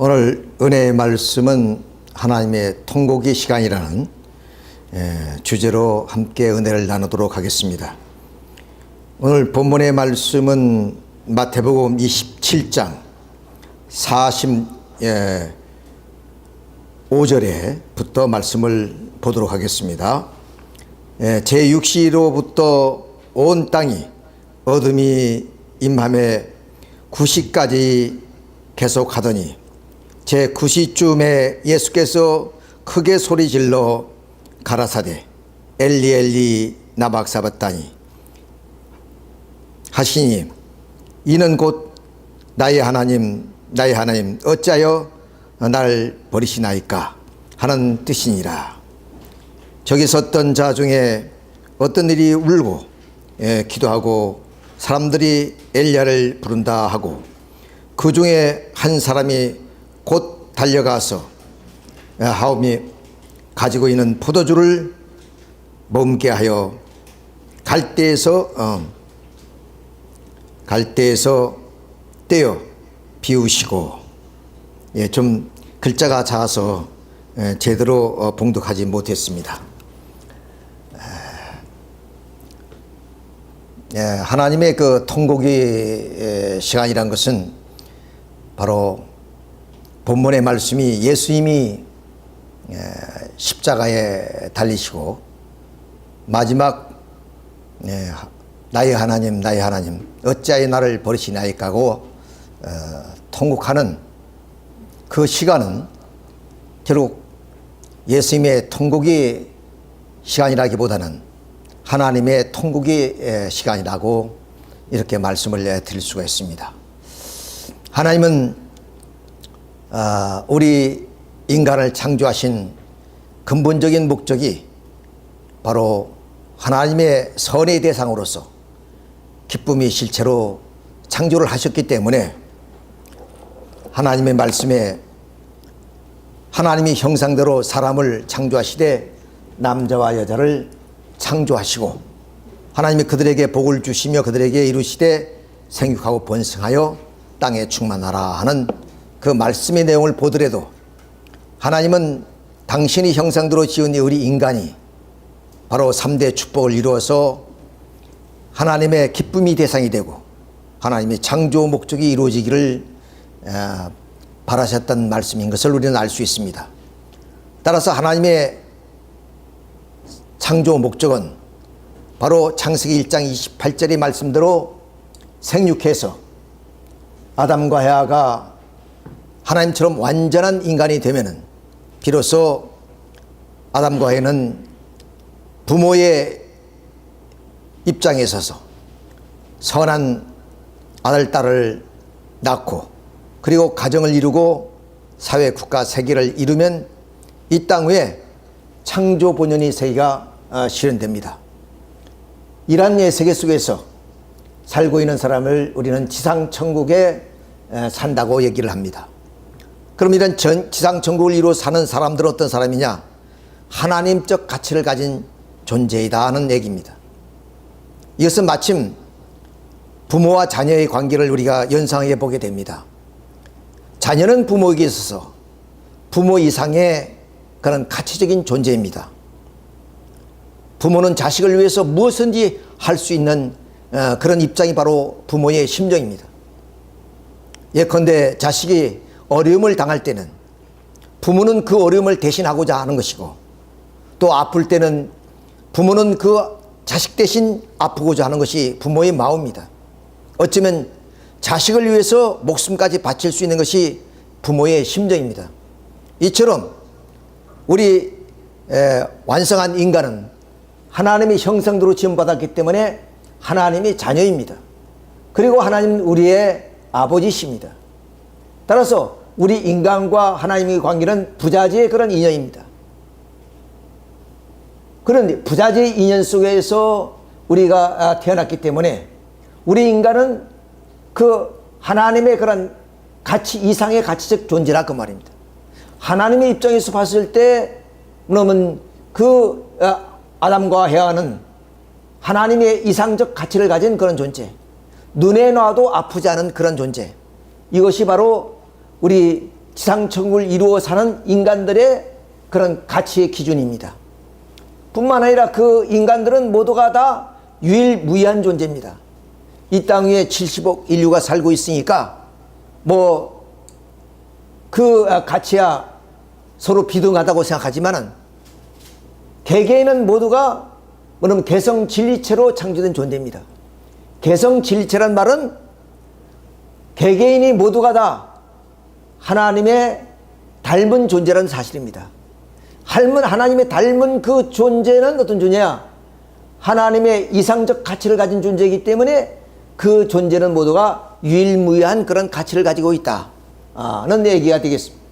오늘 은혜의 말씀은 하나님의 통곡의 시간이라는 주제로 함께 은혜를 나누도록 하겠습니다. 오늘 본문의 말씀은 마태복음 27장 45절에부터 말씀을 보도록 하겠습니다. 제6시로부터 온 땅이 어둠이 임함에 9시까지 계속하더니 제9시쯤에 예수께서 크게 소리질러 가라사대 엘리 엘리 나박사바다니 하시니 이는 곧 나의 하나님 나의 하나님 어찌하여 날 버리시나이까 하는 뜻이니라. 저기 섰던 자 중에 어떤 일이 울고 기도하고 사람들이 엘리야를 부른다 하고 그 중에 한 사람이 곧 달려가서 하옵이 가지고 있는 포도주를 멈게 하여 갈대에서 떼어 비우시고, 좀 글자가 작아서 제대로 봉독하지 못했습니다. 하나님의 그 통곡의 시간이란 것은 바로 본문의 말씀이 예수님이 십자가에 달리시고 마지막 나의 하나님 나의 하나님 어찌하여 나를 버리시나이까 하고 통곡하는 그 시간은 결국 예수님의 통곡의 시간이라기보다는 하나님의 통곡의 시간이라고 이렇게 말씀을 드릴 수가 있습니다. 하나님은 우리 인간을 창조하신 근본적인 목적이 바로 하나님의 선의 대상으로서 기쁨의 실체로 창조를 하셨기 때문에 하나님의 말씀에 하나님의 형상대로 사람을 창조하시되 남자와 여자를 창조하시고 하나님이 그들에게 복을 주시며 그들에게 이루시되 생육하고 번성하여 땅에 충만하라 하는 그 말씀의 내용을 보더라도 하나님은 당신의 형상대로 지은 우리 인간이 바로 3대 축복을 이루어서 하나님의 기쁨의 대상이 되고 하나님의 창조 목적이 이루어지기를 바라셨던 말씀인 것을 우리는 알 수 있습니다. 따라서 하나님의 창조 목적은 바로 창세기 1장 28절의 말씀대로 생육해서 아담과 헤아가 하나님처럼 완전한 인간이 되면은 비로소 아담과 헤아는 부모의 입장에 서서 선한 아들, 딸을 낳고 그리고 가정을 이루고 사회, 국가, 세계를 이루면 이 땅 위에 창조 본연의 세계가 실현됩니다. 이러한 세계 속에서 살고 있는 사람을 우리는 지상천국에 산다고 얘기를 합니다. 그럼 이런 지상천국을 이루어 사는 사람들은 어떤 사람이냐? 하나님적 가치를 가진 존재이다 하는 얘기입니다. 이것은 마침 부모와 자녀의 관계를 우리가 연상해 보게 됩니다. 자녀는 부모에게 있어서 부모 이상의 그런 가치적인 존재입니다. 부모는 자식을 위해서 무엇인지 할 수 있는 그런 입장이 바로 부모의 심정입니다. 예컨대 자식이 어려움을 당할 때는 부모는 그 어려움을 대신하고자 하는 것이고 또 아플 때는 부모는 그 자식 대신 아프고자 하는 것이 부모의 마음입니다. 어쩌면 자식을 위해서 목숨까지 바칠 수 있는 것이 부모의 심정입니다. 이처럼 우리 완성한 인간은 하나님의 형상대로 지음받았기 때문에 하나님의 자녀입니다. 그리고 하나님은 우리의 아버지십니다. 따라서 우리 인간과 하나님의 관계는 부자지의 그런 인연입니다. 그런데 부자지의 인연 속에서 우리가 태어났기 때문에 우리 인간은 그 하나님의 그런 가치 이상의 가치적 존재라 그 말입니다. 하나님의 입장에서 봤을 때 그러면 그 아담과 헤아는 하나님의 이상적 가치를 가진 그런 존재, 눈에 놔도 아프지 않은 그런 존재, 이것이 바로 우리 지상천국을 이루어 사는 인간들의 그런 가치의 기준입니다. 뿐만 아니라 그 인간들은 모두가 다 유일무이한 존재입니다. 이 땅 위에 70억 인류가 살고 있으니까 뭐 그 가치야 서로 비등하다고 생각하지만은 개개인은 모두가 뭐냐면 개성진리체로 창조된 존재입니다. 개성진리체란 말은 개개인이 모두가 다 하나님의 닮은 존재라는 사실입니다. 하나님의 닮은 그 존재는 어떤 존재야? 하나님의 이상적 가치를 가진 존재이기 때문에 그 존재는 모두가 유일무이한 그런 가치를 가지고 있다는 얘기가 되겠습니다.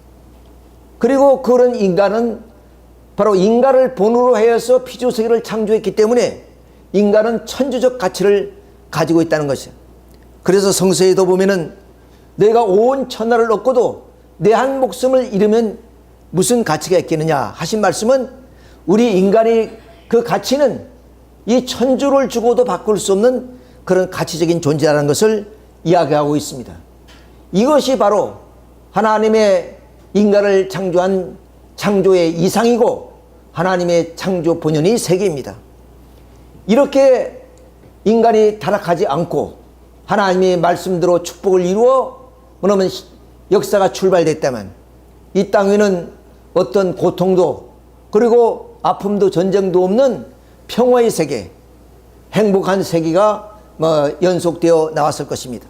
그리고 그런 인간은 바로 인간을 본으로 하여서 피조세계를 창조했기 때문에 인간은 천주적 가치를 가지고 있다는 것이에요. 그래서 성서에도 보면은 내가 온 천하를 얻고도 내 한 목숨을 잃으면 무슨 가치가 있겠느냐 하신 말씀은 우리 인간의 그 가치는 이 천주를 주고도 바꿀 수 없는 그런 가치적인 존재라는 것을 이야기하고 있습니다. 이것이 바로 하나님의 인간을 창조한 창조의 이상이고 하나님의 창조 본연의 세계입니다. 이렇게 인간이 타락하지 않고 하나님의 말씀대로 축복을 이루어 뭐냐면 역사가 출발됐다면 이 땅 위는 어떤 고통도 그리고 아픔도 전쟁도 없는 평화의 세계, 행복한 세계가 연속되어 나왔을 것입니다.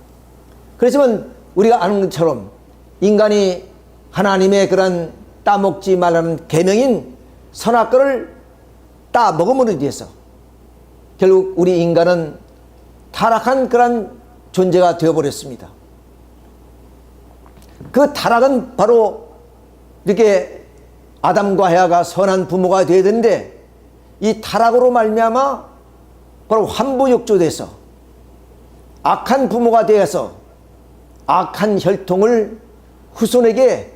그렇지만 우리가 아는 것처럼 인간이 하나님의 그런 따먹지 말라는 계명인 선악과를 따먹음으로 인해서 결국 우리 인간은 타락한 그런 존재가 되어버렸습니다. 그 타락은 바로 이렇게 아담과 헤아가 선한 부모가 되어야 되는데 이 타락으로 말미암아 바로 환부역조돼서 악한 부모가 되어서 악한 혈통을 후손에게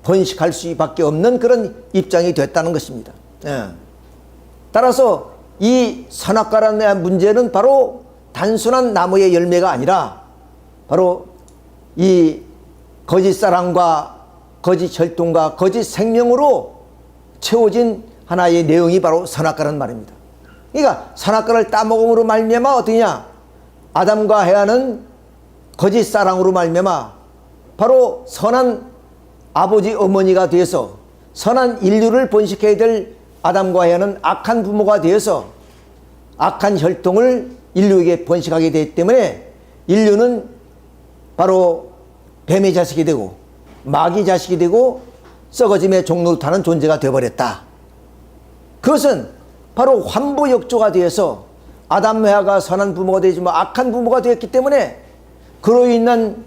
번식할 수밖에 없는 그런 입장이 됐다는 것입니다. 따라서 이 선악과라는 문제는 바로 단순한 나무의 열매가 아니라 바로 이 거짓 사랑과 거짓 혈통과 거짓 생명으로 채워진 하나의 내용이 바로 선악과라는 말입니다. 그러니까 선악과를 따먹음으로 말미암아 어떠냐? 아담과 헤아는 거짓 사랑으로 말미암아 바로 선한 아버지 어머니가 되어서 선한 인류를 번식해야 될 아담과 헤아는 악한 부모가 되어서 악한 혈통을 인류에게 번식하게 되기 때문에 인류는 바로 뱀의 자식이 되고 마귀 자식이 되고 썩어짐의 종로를 타는 존재가 되어버렸다. 그것은 바로 환부역조가 되어서 아담 헤아가 선한 부모가 되지만 악한 부모가 되었기 때문에 그로 인한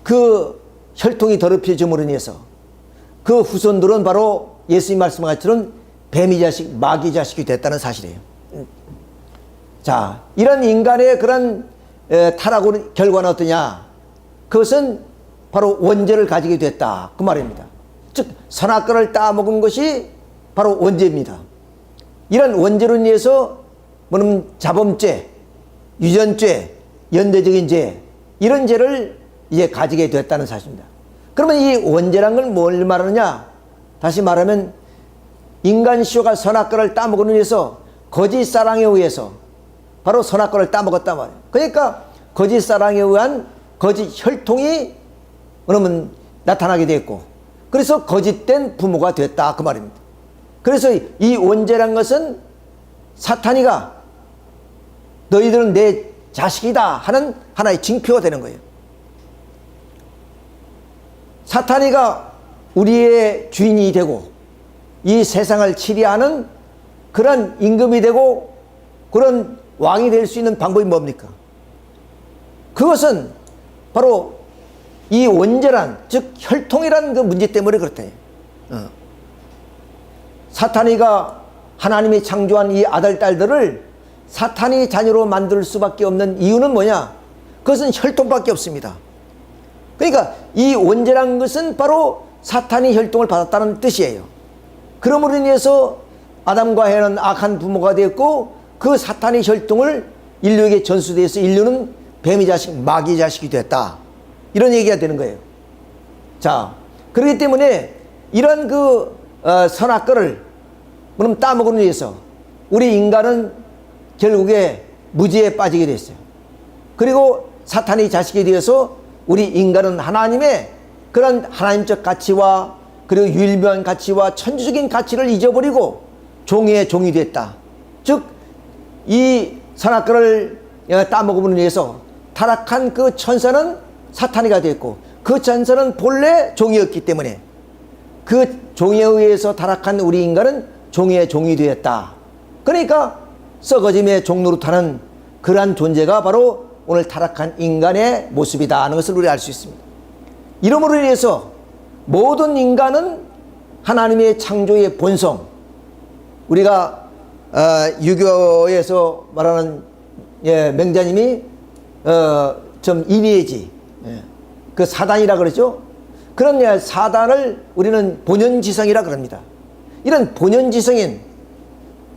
그 혈통이 더럽혀짐으로 인해서 그 후손들은 바로 예수님 말씀한 것처럼 뱀의 자식, 마귀 자식이 됐다는 사실이에요. 자, 이런 인간의 그런 타락의 결과는 어떠냐? 그것은 바로 원죄를 가지게 됐다. 그 말입니다. 즉 선악과를 따먹은 것이 바로 원죄입니다. 이런 원죄로 인해서 뭐냐면 자범죄, 유전죄, 연대적인 죄 이런 죄를 이제 가지게 됐다는 사실입니다. 그러면 이 원죄란 걸 뭘 말하느냐? 다시 말하면 인간 시효가 선악과를 따먹으로 인해서 거짓 사랑에 의해서 바로 선악과를 따먹었단 말이에요. 그러니까 거짓 사랑에 의한 거짓 혈통이 그러면 나타나게 됐고 그래서 거짓된 부모가 됐다 그 말입니다. 그래서 이 원죄란 것은 사탄이가 너희들은 내 자식이다 하는 하나의 징표가 되는 거예요. 사탄이가 우리의 주인이 되고 이 세상을 치리하는 그런 임금이 되고 그런 왕이 될 수 있는 방법이 뭡니까? 그것은 바로 이 원죄란 즉 혈통이라는 그 문제 때문에 그렇다. 사탄이가 하나님이 창조한 이 아들 딸들을 사탄이 자녀로 만들 수밖에 없는 이유는 뭐냐? 그것은 혈통밖에 없습니다. 그러니까 이 원죄란 것은 바로 사탄이 혈통을 받았다는 뜻이에요. 그러므로 인해서 아담과 헤아는 악한 부모가 되었고 그 사탄의 혈통을 인류에게 전수돼서 인류는 뱀의 자식, 마귀 자식이 됐다. 이런 얘기가 되는 거예요. 자, 그렇기 때문에 이런 선악과를 그럼 따먹으면 위해서 우리 인간은 결국에 무지에 빠지게 됐어요. 그리고 사탄이 자식이 되어서 우리 인간은 하나님의 그런 하나님적 가치와 그리고 유일무이한 가치와 천주적인 가치를 잊어버리고 종의 종이 됐다. 즉 이 선악과를 따먹음으로 인해서 타락한 그 천사는 사탄이가 됐고 그 천사는 본래 종이었기 때문에 그 종에 의해서 타락한 우리 인간은 종의 종이 되었다. 그러니까 썩어짐의 종노릇하는 그러한 존재가 바로 오늘 타락한 인간의 모습이다 하는 것을 우리 알 수 있습니다. 이러므로 인해서 모든 인간은 하나님의 창조의 본성, 우리가 유교에서 말하는 맹자님이 좀 이미지, 그 사단이라 그러죠. 그런 사단을 우리는 본연지성이라 그럽니다. 이런 본연지성인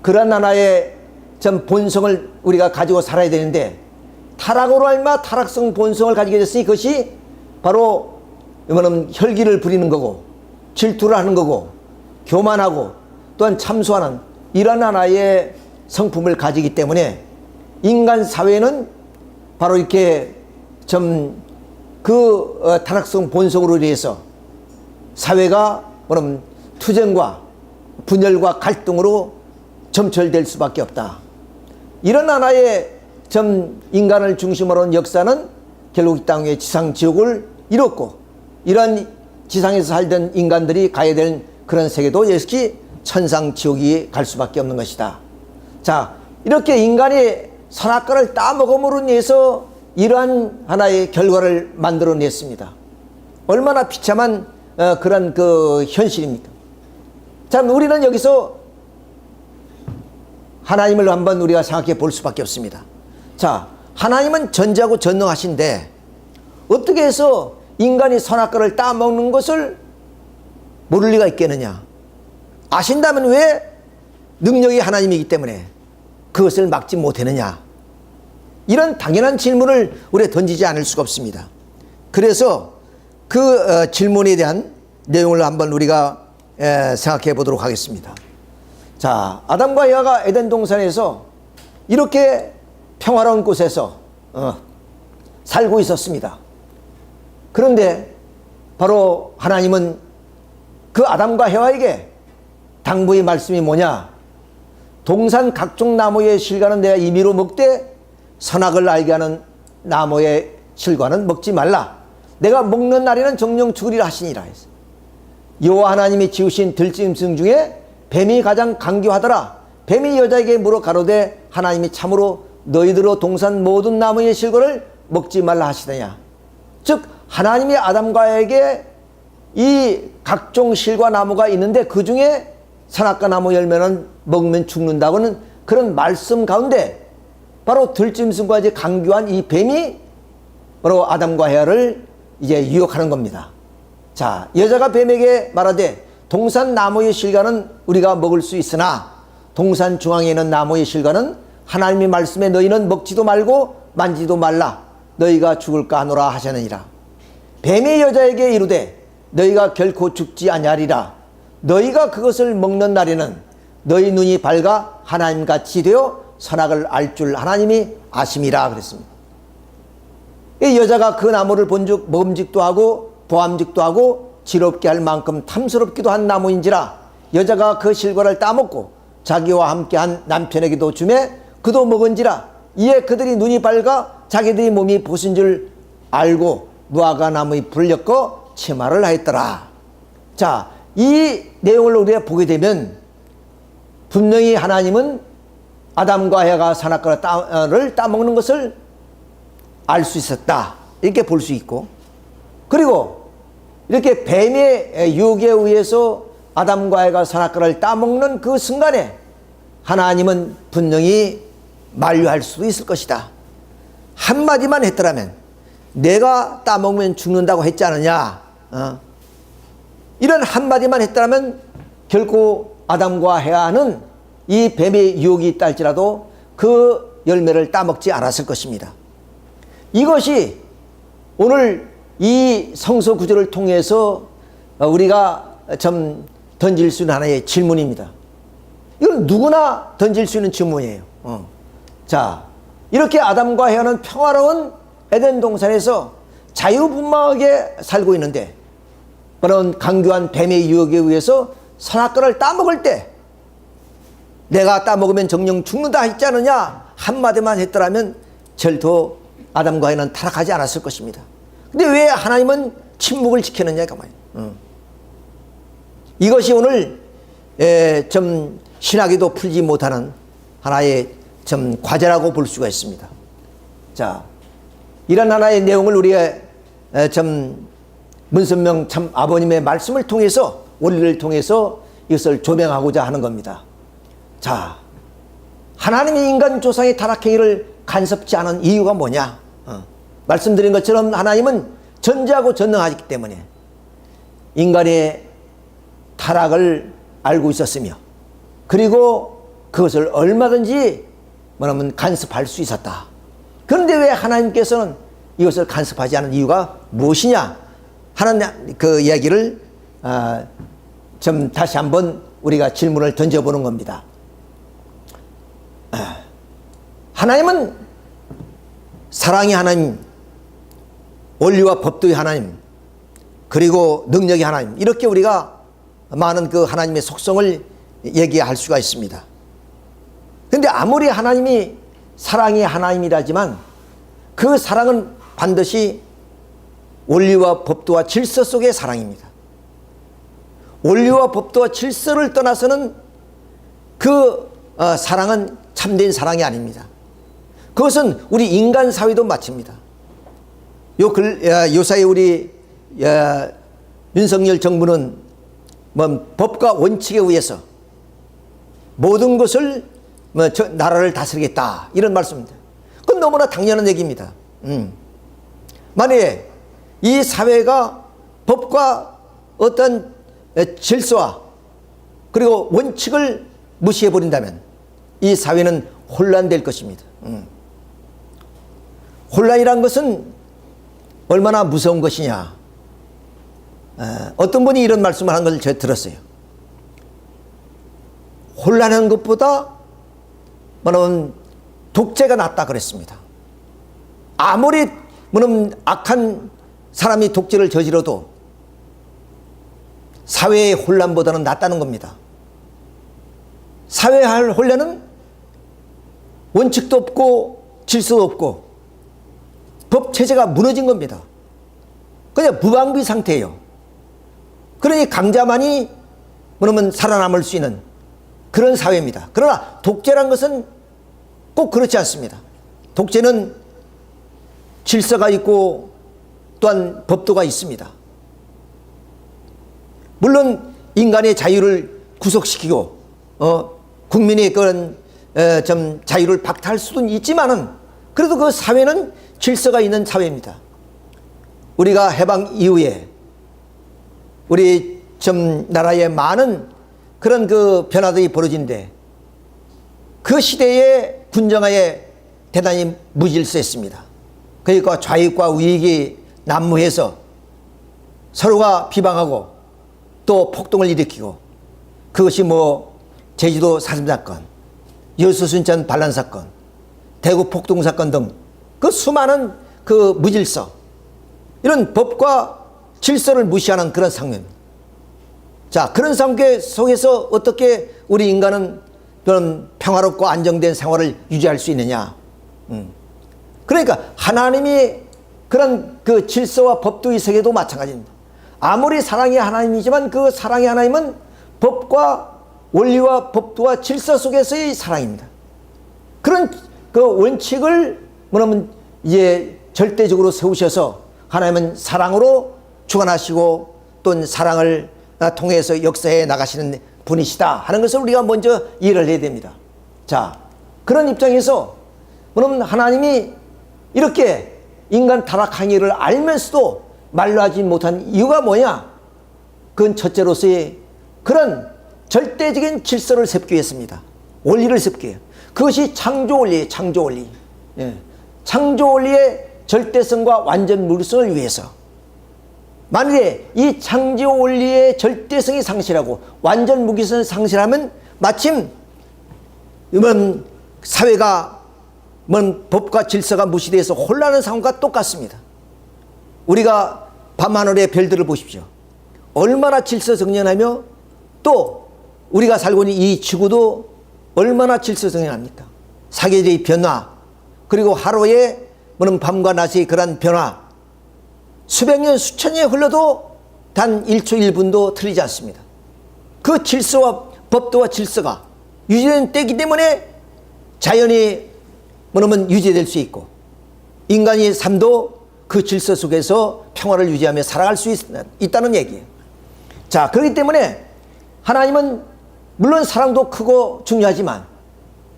그런 하나의 좀 본성을 우리가 가지고 살아야 되는데 타락으로 알마 타락성 본성을 가지게 됐으니 그것이 바로 혈기를 부리는 거고 질투를 하는 거고 교만하고 또한 참소하는 이런 하나의 성품을 가지기 때문에 인간 사회는 바로 이렇게 좀 타락성 본성으로 인해서 사회가 투쟁과 분열과 갈등으로 점철될 수밖에 없다. 이런 하나의 인간을 중심으로 한 역사는 결국 이 땅의 지상지옥을 이뤘고 이런 지상에서 살던 인간들이 가야 될 그런 세계도 역시 천상지옥이 갈 수밖에 없는 것이다. 자, 이렇게 인간이 선악과를 따먹음으로 인해서 이러한 하나의 결과를 만들어냈습니다. 얼마나 비참한 그런 현실입니까? 자, 우리는 여기서 하나님을 한번 우리가 생각해 볼 수밖에 없습니다. 자, 하나님은 전지하고 전능하신데 어떻게 해서 인간이 선악과를 따먹는 것을 모를 리가 있겠느냐? 아신다면 왜 능력이 하나님이기 때문에 그것을 막지 못했느냐? 이런 당연한 질문을 우리가 던지지 않을 수가 없습니다. 그래서 그 질문에 대한 내용을 한번 우리가 생각해 보도록 하겠습니다. 자, 아담과 에바가 에덴 동산에서 이렇게 평화로운 곳에서 살고 있었습니다. 그런데 바로 하나님은 그 아담과 에바에게 당부의 말씀이 뭐냐? 동산 각종 나무의 실과는 내가 임의로 먹되 선악을 알게 하는 나무의 실과는 먹지 말라. 내가 먹는 날에는 정령 죽으리라 하시니라. 여호와 하나님이 지으신 들짐승 중에 뱀이 가장 강교하더라. 뱀이 여자에게 물어 가로되 하나님이 참으로 너희들로 동산 모든 나무의 실과를 먹지 말라 하시더냐. 즉 하나님이 아담과에게 이 각종 실과 나무가 있는데 그 중에 선악과 나무 열매는 먹으면 죽는다고는 그런 말씀 가운데 바로 들짐승과 이제 강교한 이 뱀이 바로 아담과 에바를 이제 유혹하는 겁니다. 자, 여자가 뱀에게 말하되 동산 나무의 실과는 우리가 먹을 수 있으나 동산 중앙에 있는 나무의 실과는 하나님의 말씀에 너희는 먹지도 말고 만지도 말라. 너희가 죽을까 하노라 하셨느니라. 뱀이 여자에게 이르되 너희가 결코 죽지 아니하리라. 너희가 그것을 먹는 날에는 너희 눈이 밝아 하나님같이 되어 선악을 알 줄 하나님이 아심이라 그랬습니다. 이 여자가 그 나무를 본즉 먹음직도 하고 보암직도 하고 지롭게 할 만큼 탐스럽기도 한 나무인지라 여자가 그 실과를 따먹고 자기와 함께한 남편에게도 주매 그도 먹은지라 이에 그들이 눈이 밝아 자기들이 몸이 보신 줄 알고 무화과 나무의 불을 엮어 치마를 하였더라. 자, 이 내용을 우리가 보게 되면 분명히 하나님은 아담과 에바가 선악과를 따먹는 것을 알 수 있었다. 이렇게 볼 수 있고, 그리고 이렇게 뱀의 유혹에 의해서 아담과 에바가 선악과를 따먹는 그 순간에 하나님은 분명히 만류할 수도 있을 것이다. 한마디만 했더라면 내가 따먹으면 죽는다고 했지 않느냐. 이런 한마디만 했더라면 결코 아담과 에바는 이 뱀의 유혹이 있다 할지라도 그 열매를 따먹지 않았을 것입니다. 이것이 오늘 이 성서 구절을 통해서 우리가 좀 던질 수 있는 하나의 질문입니다. 이건 누구나 던질 수 있는 질문이에요. 자, 이렇게 아담과 헤아는 평화로운 에덴 동산에서 자유분방하게 살고 있는데 그런 강교한 뱀의 유혹에 의해서 선악과를 따먹을 때 내가 따먹으면 정령 죽는다 했지 않느냐 한마디만 했더라면 절도 아담과 헤아는 타락하지 않았을 것입니다. 근데 왜 하나님은 침묵을 지켰느냐 그 말이에요. 이것이 오늘 좀 신학에도 풀지 못하는 하나의 좀 과제라고 볼 수가 있습니다. 자, 이런 하나의 내용을 우리의 좀 문선명 참 아버님의 말씀을 통해서 원리를 통해서 이것을 조명하고자 하는 겁니다. 자, 하나님이 인간 조상의 타락행위를 간섭지 않은 이유가 뭐냐? 말씀드린 것처럼 하나님은 전지하고 전능하기 때문에 인간의 타락을 알고 있었으며 그리고 그것을 얼마든지 뭐냐면 간섭할 수 있었다. 그런데 왜 하나님께서는 이것을 간섭하지 않은 이유가 무엇이냐 하는 그 이야기를 좀 다시 한번 우리가 질문을 던져보는 겁니다. 하나님은 사랑의 하나님, 원리와 법도의 하나님, 그리고 능력의 하나님, 이렇게 우리가 많은 그 하나님의 속성을 얘기할 수가 있습니다. 그런데 아무리 하나님이 사랑의 하나님이라지만 그 사랑은 반드시 원리와 법도와 질서 속의 사랑입니다. 원리와 법도와 질서를 떠나서는 그 사랑은 참된 사랑이 아닙니다. 그것은 우리 인간 사회도 마찬가지입니다. 요사이 우리 윤석열 정부는 법과 원칙에 의해서 모든 것을 나라를 다스리겠다 이런 말씀입니다. 그건 너무나 당연한 얘기입니다. 만약에 이 사회가 법과 어떤 질서와 그리고 원칙을 무시해버린다면 이 사회는 혼란될 것입니다. 혼란이란 것은 얼마나 무서운 것이냐. 어떤 분이 이런 말씀을 한 걸 제가 들었어요. 혼란한 것보다 뭐냐면 독재가 낫다 그랬습니다. 아무리 뭐냐면 악한 사람이 독재를 저지러도 사회의 혼란보다는 낫다는 겁니다. 사회의 혼란은 원칙도 없고 질서도 없고 법 체제가 무너진 겁니다. 그냥 무방비 상태예요. 그러니 강자만이 뭐냐면 살아남을 수 있는 그런 사회입니다. 그러나 독재란 것은 꼭 그렇지 않습니다. 독재는 질서가 있고 또한 법도가 있습니다. 물론 인간의 자유를 구속시키고 국민의 그런 좀 자유를 박탈할 수도 있지만은 그래도 그 사회는 질서가 있는 사회입니다. 우리가 해방 이후에 우리 좀 나라에 많은 그런 그 변화들이 벌어진데 그 시대의 군정하에 대단히 무질서했습니다. 그러니까 좌익과 우익이 난무해서 서로가 비방하고 또 폭동을 일으키고 그것이 제주도 사슴 사건, 여수순천 반란 사건, 대구 폭동 사건 등 그 수많은 그 무질서 이런 법과 질서를 무시하는 그런 상황입니다. 자, 그런 상황 속에서 어떻게 우리 인간은 그런 평화롭고 안정된 생활을 유지할 수 있느냐. 그러니까 하나님이 그런 그 질서와 법도의 세계도 마찬가지입니다. 아무리 사랑의 하나님이지만 그 사랑의 하나님은 법과 원리와 법도와 질서 속에서의 사랑입니다. 그런 그 원칙을 뭐냐면 이제 절대적으로 세우셔서 하나님은 사랑으로 주관하시고 또 사랑을 통해서 역사해 나가시는 분이시다 하는 것을 우리가 먼저 이해를 해야 됩니다. 자, 그런 입장에서 그럼 하나님이 이렇게 인간 타락 행위를 알면서도 말로 하지 못한 이유가 뭐냐? 그건 첫째로서의 그런 절대적인 질서를 세우기 위해서입니다. 원리를 세우기 위해. 그것이 창조 원리예요. 창조 원리. 창조 원리의 절대성과 완전 무료성을 위해서. 만일에 이 창조 원리의 절대성이 상실하고 완전 무기성이 상실하면 마침 사회가 법과 질서가 무시돼서 혼란한 상황과 똑같습니다. 우리가 밤하늘의 별들을 보십시오. 얼마나 질서정연하며 또 우리가 살고 있는 이 지구도 얼마나 질서정연합니까? 사계절의 변화, 그리고 하루에 밤과 낮의 그런 변화, 수백 년 수천 년이 흘러도 단 1초 1분도 틀리지 않습니다. 그 질서와 법도와 질서가 유지된 때이기 때문에 자연이 유지될 수 있고 인간의 삶도 그 질서 속에서 평화를 유지하며 살아갈 수 있다는 얘기예요. 자, 그렇기 때문에 하나님은 물론 사랑도 크고 중요하지만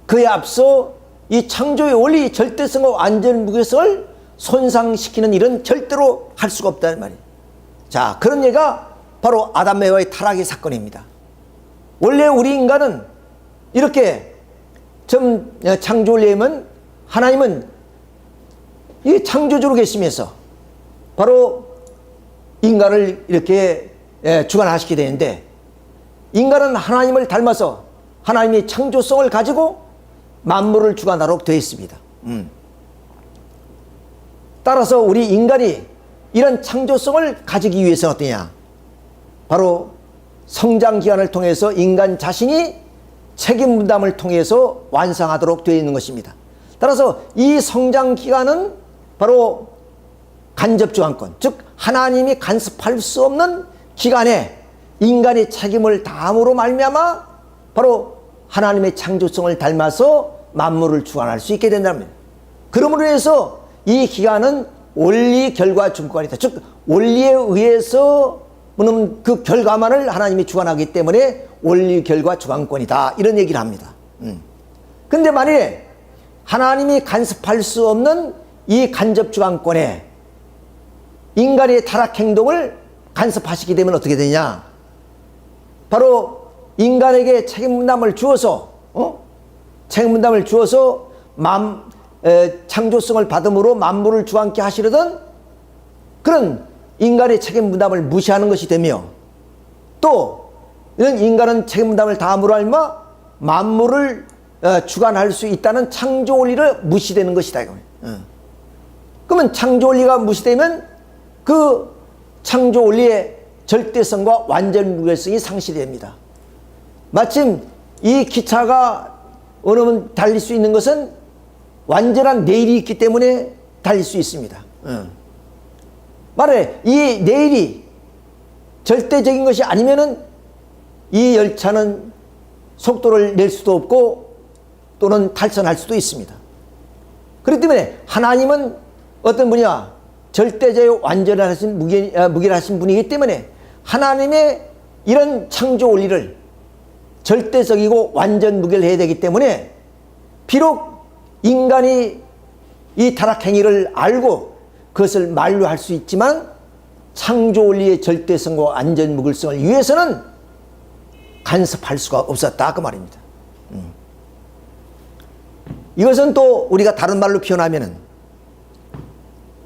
그에 앞서 이 창조의 원리 절대성과 완전 무게성을 손상시키는 일은 절대로 할 수가 없다는 말이에요. 자, 그런 예가 바로 아담 에바의 타락의 사건입니다. 원래 우리 인간은 이렇게 창조 원리에는 하나님은 이 창조주로 계시면서 바로 인간을 이렇게 주관하시게 되는데, 인간은 하나님을 닮아서 하나님의 창조성을 가지고 만물을 주관하도록 되어 있습니다. 따라서 우리 인간이 이런 창조성을 가지기 위해서는 어떠냐? 바로 성장기간을 통해서 인간 자신이 책임 분담을 통해서 완성하도록 되어 있는 것입니다. 따라서 이 성장기간은 바로 간접주관권, 즉 하나님이 간섭할 수 없는 기간에 인간의 책임을 다함으로 말미암아 바로 하나님의 창조성을 닮아서 만물을 주관할 수 있게 된다는 겁니다. 그러므로 해서 이 기간은 원리 결과 주관이다. 즉 원리에 의해서 그 결과만을 하나님이 주관하기 때문에 원리 결과 주관권이다, 이런 얘기를 합니다. 근데 만일에 하나님이 간섭할 수 없는 이 간접 주관권에 인간의 타락 행동을 간섭하시게 되면 어떻게 되냐? 바로 인간에게 책임 분담을 주어서 창조성을 받음으로 만물을 주관케 하시려던 그런 인간의 책임 분담을 무시하는 것이 되며, 또 이런 인간은 책임 분담을 다함으로 알마 만물을 주관할 수 있다는 창조 원리를 무시되는 것이다. 그러면 창조 원리가 무시되면 그 창조 원리의 절대성과 완전 무게성이 상실됩니다. 마침 이 기차가 어느 달릴 수 있는 것은 완전한 내일이 있기 때문에 달릴 수 있습니다. 말해 이 내일이 절대적인 것이 아니면은 이 열차는 속도를 낼 수도 없고 또는 탈선할 수도 있습니다. 그렇기 때문에 하나님은 어떤 분이야? 절대적이고 완전하신 무결하신 분이기 때문에 하나님의 이런 창조 원리를 절대적이고 완전 무결해야 되기 때문에 비록 인간이 이 타락행위를 알고 그것을 만류할 수 있지만 창조 원리의 절대성과 완전 무결성을 위해서는 간섭할 수가 없었다, 그 말입니다. 이것은 또 우리가 다른 말로 표현하면은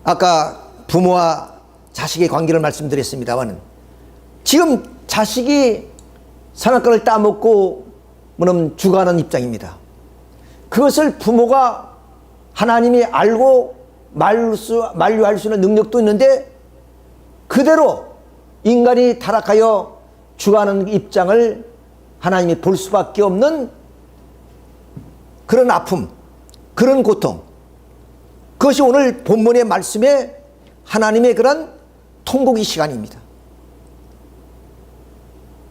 아까 부모와 자식의 관계를 말씀드렸습니다만 지금 자식이 선악과를 따먹고 죽어가는 입장입니다. 그것을 부모가 하나님이 알고 만류할 수 있는 능력도 있는데 그대로 인간이 타락하여 죽어가는 입장을 하나님이 볼 수밖에 없는 그런 아픔, 그런 고통, 그것이 오늘 본문의 말씀에 하나님의 그런 통곡의 시간입니다.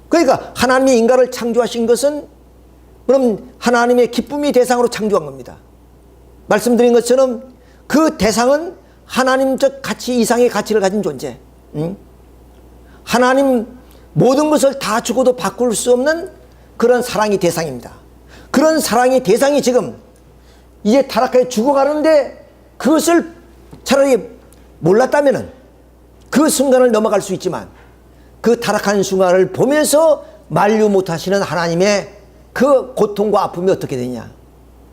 그러니까 하나님이 인간을 창조하신 것은 그럼 하나님의 기쁨의 대상으로 창조한 겁니다. 말씀드린 것처럼 그 대상은 하나님적 가치 이상의 가치를 가진 존재, 하나님 모든 것을 다 주고도 바꿀 수 없는 그런 사랑의 대상입니다. 그런 사랑의 대상이 지금 이제 타락하여 죽어가는데 그것을 차라리 몰랐다면 그 순간을 넘어갈 수 있지만 그 타락한 순간을 보면서 만류 못하시는 하나님의 그 고통과 아픔이 어떻게 되냐?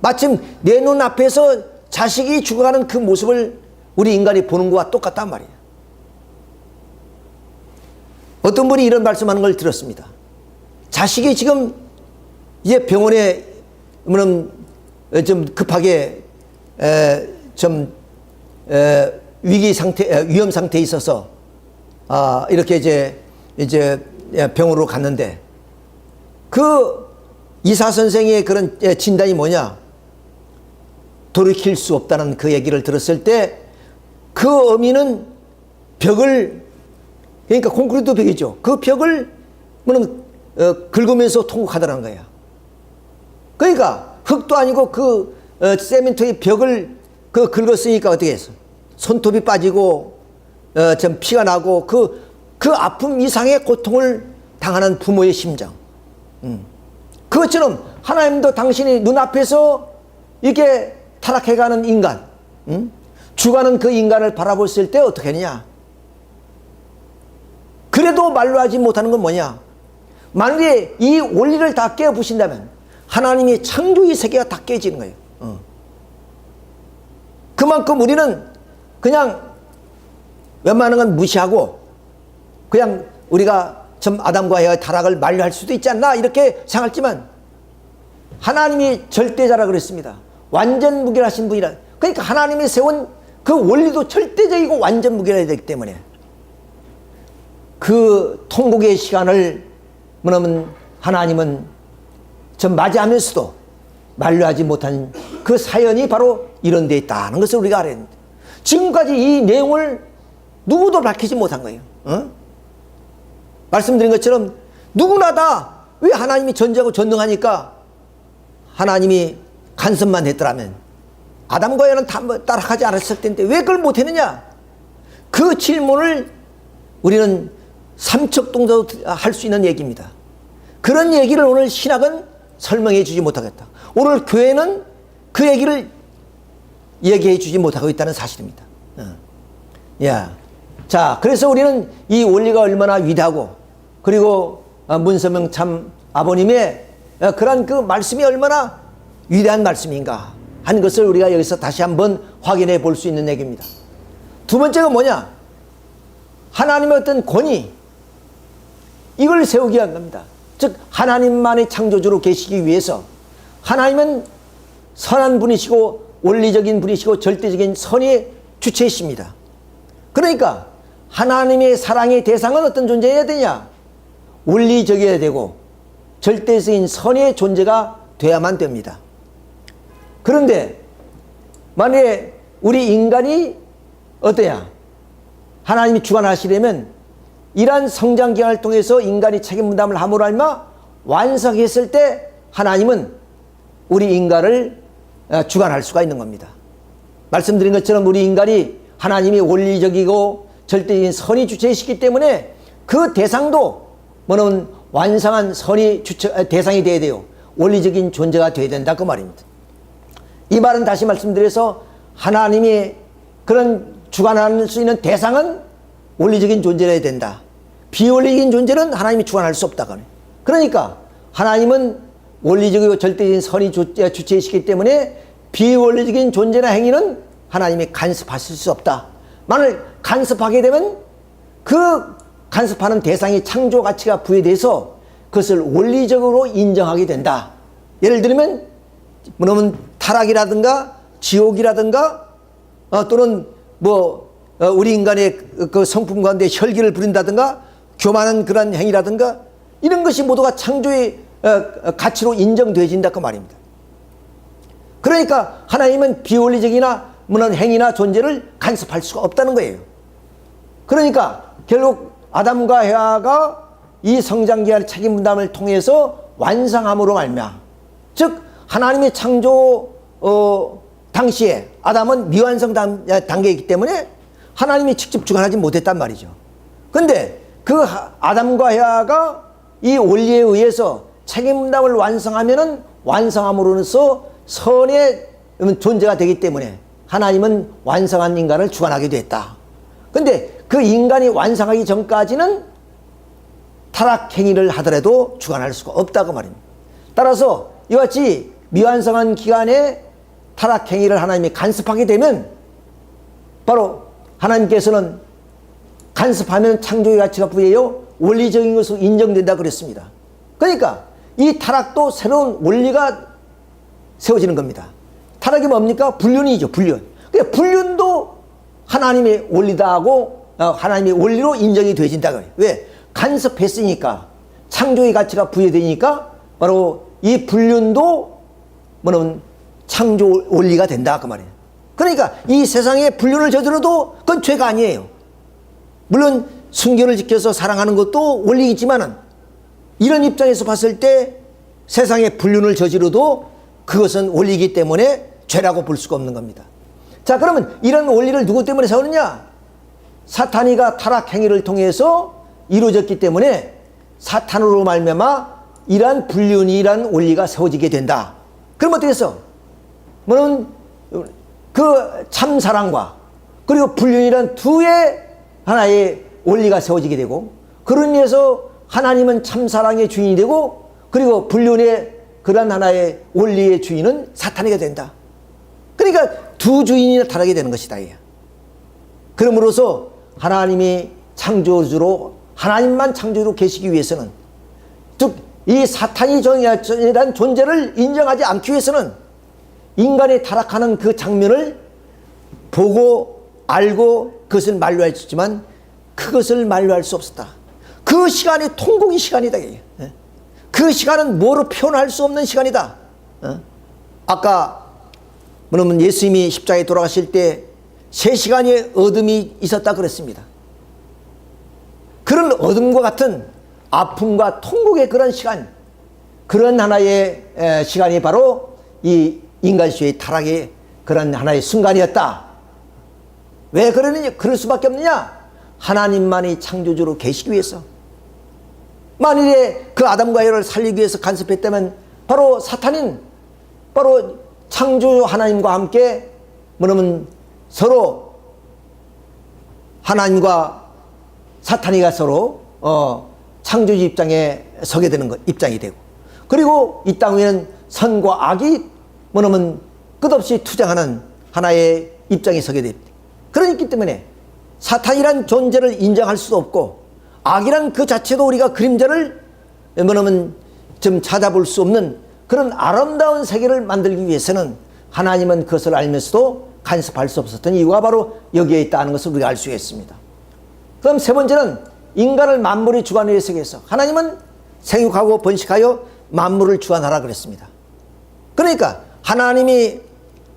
마침 내 눈앞에서 자식이 죽어가는 그 모습을 우리 인간이 보는 것과 똑같단 말이에요. 어떤 분이 이런 말씀하는 걸 들었습니다. 자식이 지금 이제 병원에 좀 급하게 위기 상태, 위험 상태에 있어서 이렇게 이제 병원으로 갔는데 그 의사 선생의 그런 진단이 뭐냐? 돌이킬 수 없다는 그 얘기를 들었을 때 그 어미는 벽을, 그러니까 콘크리트 벽이죠. 그 벽을 긁으면서 통곡하더라는 거야. 그러니까 흙도 아니고 그 세멘트의 벽을 긁었으니까 어떻게 했어? 손톱이 빠지고 좀 피가 나고 그 아픔 이상의 고통을 당하는 부모의 심정. 그것처럼 하나님도 당신이 눈앞에서 이게 타락해가는 인간, 죽어가는 그 인간을 바라봤을 때 어떻게 했냐? 그래도 말로 하지 못하는 건 뭐냐? 만약에 이 원리를 다 깨부신다면 하나님이 창조의 세계가 다 깨지는 거예요. 그만큼 우리는 그냥 웬만한 건 무시하고 그냥 우리가 좀 아담과 에바의 타락을 만류할 수도 있지 않나 이렇게 생각했지만 하나님이 절대자라 그랬습니다. 완전 무결하신 분이라. 그러니까 하나님이 세운 그 원리도 절대적이고 완전 무결해야 되기 때문에 그 통곡의 시간을 뭐냐면 하나님은 좀 맞이하면서도 만류하지 못한 그 사연이 바로 이런 데 있다는 것을 우리가 알아야 됩니다. 지금까지 이 내용을 누구도 밝히지 못한 거예요. 말씀드린 것처럼 누구나 다 왜 하나님이 전지하고 전능하니까 하나님이 간섭만 했더라면 아담과 여는 다 따라가지 않았을 텐데 왜 그걸 못했느냐? 그 질문을 우리는 삼척동자도 할 수 있는 얘기입니다. 그런 얘기를 오늘 신학은 설명해 주지 못하겠다. 오늘 교회는 그 얘기를 얘기해 주지 못하고 있다는 사실입니다. 자, 그래서 우리는 이 원리가 얼마나 위대하고 그리고 문서명 참 아버님의 그런 그 말씀이 얼마나 위대한 말씀인가 하는 것을 우리가 여기서 다시 한번 확인해 볼 수 있는 얘기입니다. 두 번째가 뭐냐? 하나님의 어떤 권위, 이걸 세우기 위한 겁니다. 즉 하나님만의 창조주로 계시기 위해서 하나님은 선한 분이시고 원리적인 분이시고 절대적인 선의 주체이십니다. 그러니까 하나님의 사랑의 대상은 어떤 존재여야 되냐? 원리적이어야 되고 절대적인 선의 존재가 돼야만 됩니다. 그런데 만약에 우리 인간이 어떠냐? 하나님이 주관하시려면 이러한 성장 기간을 통해서 인간이 책임 분담을 함으로 알마 완성했을 때 하나님은 우리 인간을 주관할 수가 있는 겁니다. 말씀드린 것처럼 우리 인간이 하나님이 원리적이고 절대적인 선의 주체이시기 때문에 그 대상도 뭐는 완성한 선의 대상이 되어야 돼요. 원리적인 존재가 되어야 된다 그 말입니다. 이 말은 다시 말씀드려서 하나님이 그런 주관할 수 있는 대상은 원리적인 존재여야 된다. 비원리적인 존재는 하나님이 주관할 수 없다. 그러니까 하나님은 원리적이고 절대적인 선의 주체이시기 때문에 비원리적인 존재나 행위는 하나님이 간섭하실 수 없다. 만일 간섭하게 되면 그 간섭하는 대상이 창조 가치가 부여돼서 그것을 원리적으로 인정하게 된다. 예를 들면 뭐냐면 타락이라든가 지옥이라든가 또는 우리 인간의 그 성품 가운데 혈기를 부린다든가 교만한 그런 행위라든가 이런 것이 모두가 창조의 가치로 인정되어진다 그 말입니다. 그러니까 하나님은 비원리적이나 무슨 행위나 존재를 간섭할 수가 없다는 거예요. 그러니까 결국 아담과 헤아가 이 성장기한 책임 분담을 통해서 완성함으로 말미암아 즉 하나님의 창조 당시에 아담은 미완성 단계이기 때문에 하나님이 직접 주관하지 못했단 말이죠. 그런데 그 아담과 헤아가 이 원리에 의해서 책임 분담을 완성하면은 완성함으로써 선의 존재가 되기 때문에 하나님은 완성한 인간을 주관하게 됐다. 그런데 그 인간이 완성하기 전까지는 타락 행위를 하더라도 주관할 수가 없다고 말입니다. 따라서 이와 같이 미완성한 기간에 타락 행위를 하나님이 간섭하게 되면 바로 하나님께서는 간섭하면 창조의 가치가 부여해요. 원리적인 것으로 인정된다 그랬습니다. 그러니까 이 타락도 새로운 원리가 세워지는 겁니다. 타락이 뭡니까? 불륜이죠. 불륜. 그러니까 불륜도 하나님의 원리다 하고 하나님의 원리로 인정이 되어진다 그래요. 왜? 간섭했으니까, 창조의 가치가 부여되니까 바로 이 불륜도 뭐냐면 창조 원리가 된다 그 말이에요. 그러니까 이 세상에 불륜을 저질러도 그건 죄가 아니에요. 물론 순결을 지켜서 사랑하는 것도 원리이지만은 이런 입장에서 봤을 때 세상에 불륜을 저지르도 그것은 원리이기 때문에 죄라고 볼 수가 없는 겁니다. 자, 그러면 이런 원리를 누구 때문에 세우느냐? 사탄이가 타락 행위를 통해서 이루어졌기 때문에 사탄으로 말미암아 이러한 불륜이란 원리가 세워지게 된다. 그럼 어떻게 해서? 뭐는 그 참사랑과 그리고 불륜이란 두의 하나의 원리가 세워지게 되고, 그런 의미에서 하나님은 참사랑의 주인이 되고, 그리고 불륜의 그런 하나의 원리의 주인은 사탄이가 된다. 그러니까 두 주인이 타락이 되는 것이다. 그러므로서 하나님이 창조주로, 하나님만 창조주로 계시기 위해서는, 즉 이 사탄이 정의란 존재를 인정하지 않기 위해서는 인간이 타락하는 그 장면을 보고 알고 그것을 만류할 수 있지만 그것을 만류할 수 없었다. 그 시간이 통곡의 시간이다. 그 시간은 뭐로 표현할 수 없는 시간이다. 아까 뭐냐면 예수님이 십자가에 돌아가실 때 3시간의 어둠이 있었다 그랬습니다. 그런 어둠과 같은 아픔과 통곡의 그런 시간, 그런 하나의 시간이 바로 이 인간수의 타락의 그런 하나의 순간이었다. 왜 그러느냐? 그럴 수밖에 없느냐? 하나님만이 창조주로 계시기 위해서. 만일에 그 아담과 에바를 살리기 위해서 간섭했다면 바로 사탄인 바로 창조주 하나님과 함께 뭐냐면 서로 하나님과 사탄이가 서로 창조주 입장에 서게 되는 것, 입장이 되고, 그리고 이 땅 위에는 선과 악이 뭐냐면 끝없이 투쟁하는 하나의 입장에 서게 됩니다. 그렇기 때문에 사탄이란 존재를 인정할 수도 없고, 악이란 그 자체도 우리가 그림자를 뭐냐면 좀 찾아볼 수 없는 그런 아름다운 세계를 만들기 위해서는 하나님은 그것을 알면서도 간섭할 수 없었던 이유가 바로 여기에 있다는 것을 우리가 알 수 있습니다. 그럼 세 번째는 인간을 만물의 주관에 세계에서 하나님은 생육하고 번식하여 만물을 주관하라 그랬습니다. 그러니까 하나님이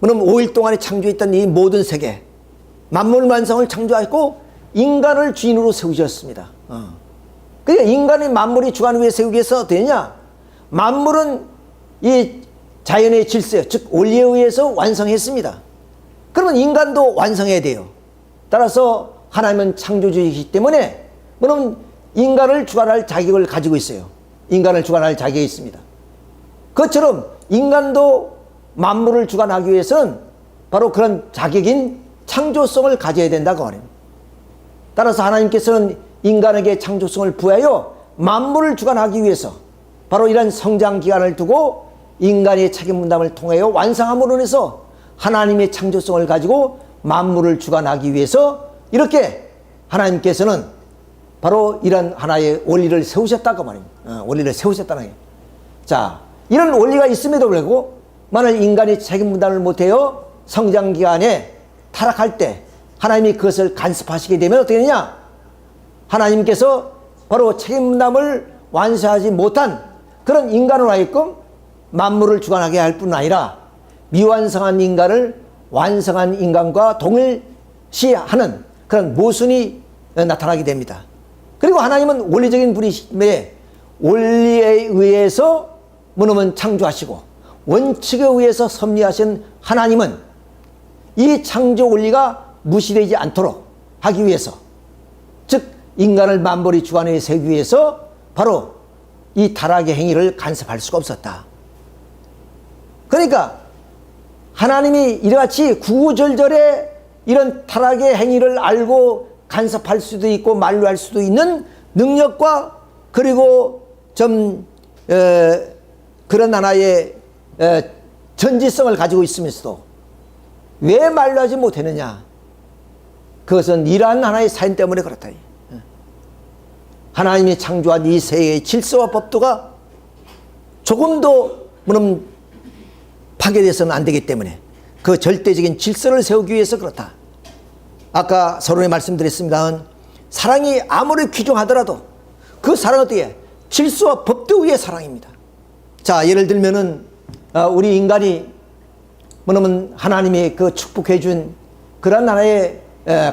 그럼 5일 동안에 창조했던 이 모든 세계, 만물 만성을 창조하고 인간을 주인으로 세우셨습니다. 그러니까 인간의 만물의 주관 위에 세우기 위해서 되냐? 만물은 이 자연의 질서, 즉 원리에 의해서 완성했습니다. 그러면 인간도 완성해야 돼요. 따라서 하나님은 창조주이기 때문에 그럼 인간을 주관할 자격을 가지고 있어요. 인간을 주관할 자격이 있습니다. 그것처럼 인간도 만물을 주관하기 위해서는 바로 그런 자격인 창조성을 가져야 된다고 말입니다. 따라서 하나님께서는 인간에게 창조성을 부여하여 만물을 주관하기 위해서 바로 이런 성장 기간을 두고 인간의 책임 분담을 통하여 완성함으로 인해서 하나님의 창조성을 가지고 만물을 주관하기 위해서 이렇게 하나님께서는 바로 이런 하나의 원리를 세우셨다고 말입니다. 원리를 세우셨다는 거예요. 자, 이런 원리가 있음에도 불구하고 만일 인간이 책임 분담을 못해요 성장 기간에 타락할 때 하나님이 그것을 간섭하시게 되면 어떻게 되냐? 하나님께서 바로 책임 분담을 완수하지 못한 그런 인간으로 하여금 만물을 주관하게 할 뿐 아니라 미완성한 인간을 완성한 인간과 동일시하는 그런 모순이 나타나게 됩니다. 그리고 하나님은 원리적인 분이심에 원리에 의해서 뭐냐면 창조하시고 원칙에 의해서 섭리하신 하나님은 이 창조 원리가 무시되지 않도록 하기 위해서, 즉 인간을 만물의 주관에 세우기 위해서 바로 이 타락의 행위를 간섭할 수가 없었다. 그러니까 하나님이 이같이 구구절절에 이런 타락의 행위를 알고 간섭할 수도 있고 만류할 수도 있는 능력과 그리고 좀 그런 하나의 전지성을 가지고 있으면서도 왜 만류하지 못했느냐? 그것은 이러한 하나의 사인 때문에 그렇다. 하나님이 창조한 이 세계의 질서와 법도가 조금도 파괴돼서는 안 되기 때문에 그 절대적인 질서를 세우기 위해서 그렇다. 아까 서론에 말씀드렸습니다만 사랑이 아무리 귀중하더라도 그 사랑은 어떻게 질서와 법도 위의 사랑입니다. 자, 예를 들면은 우리 인간이 뭐냐면 하나님이 그 축복해 준 그런 하나의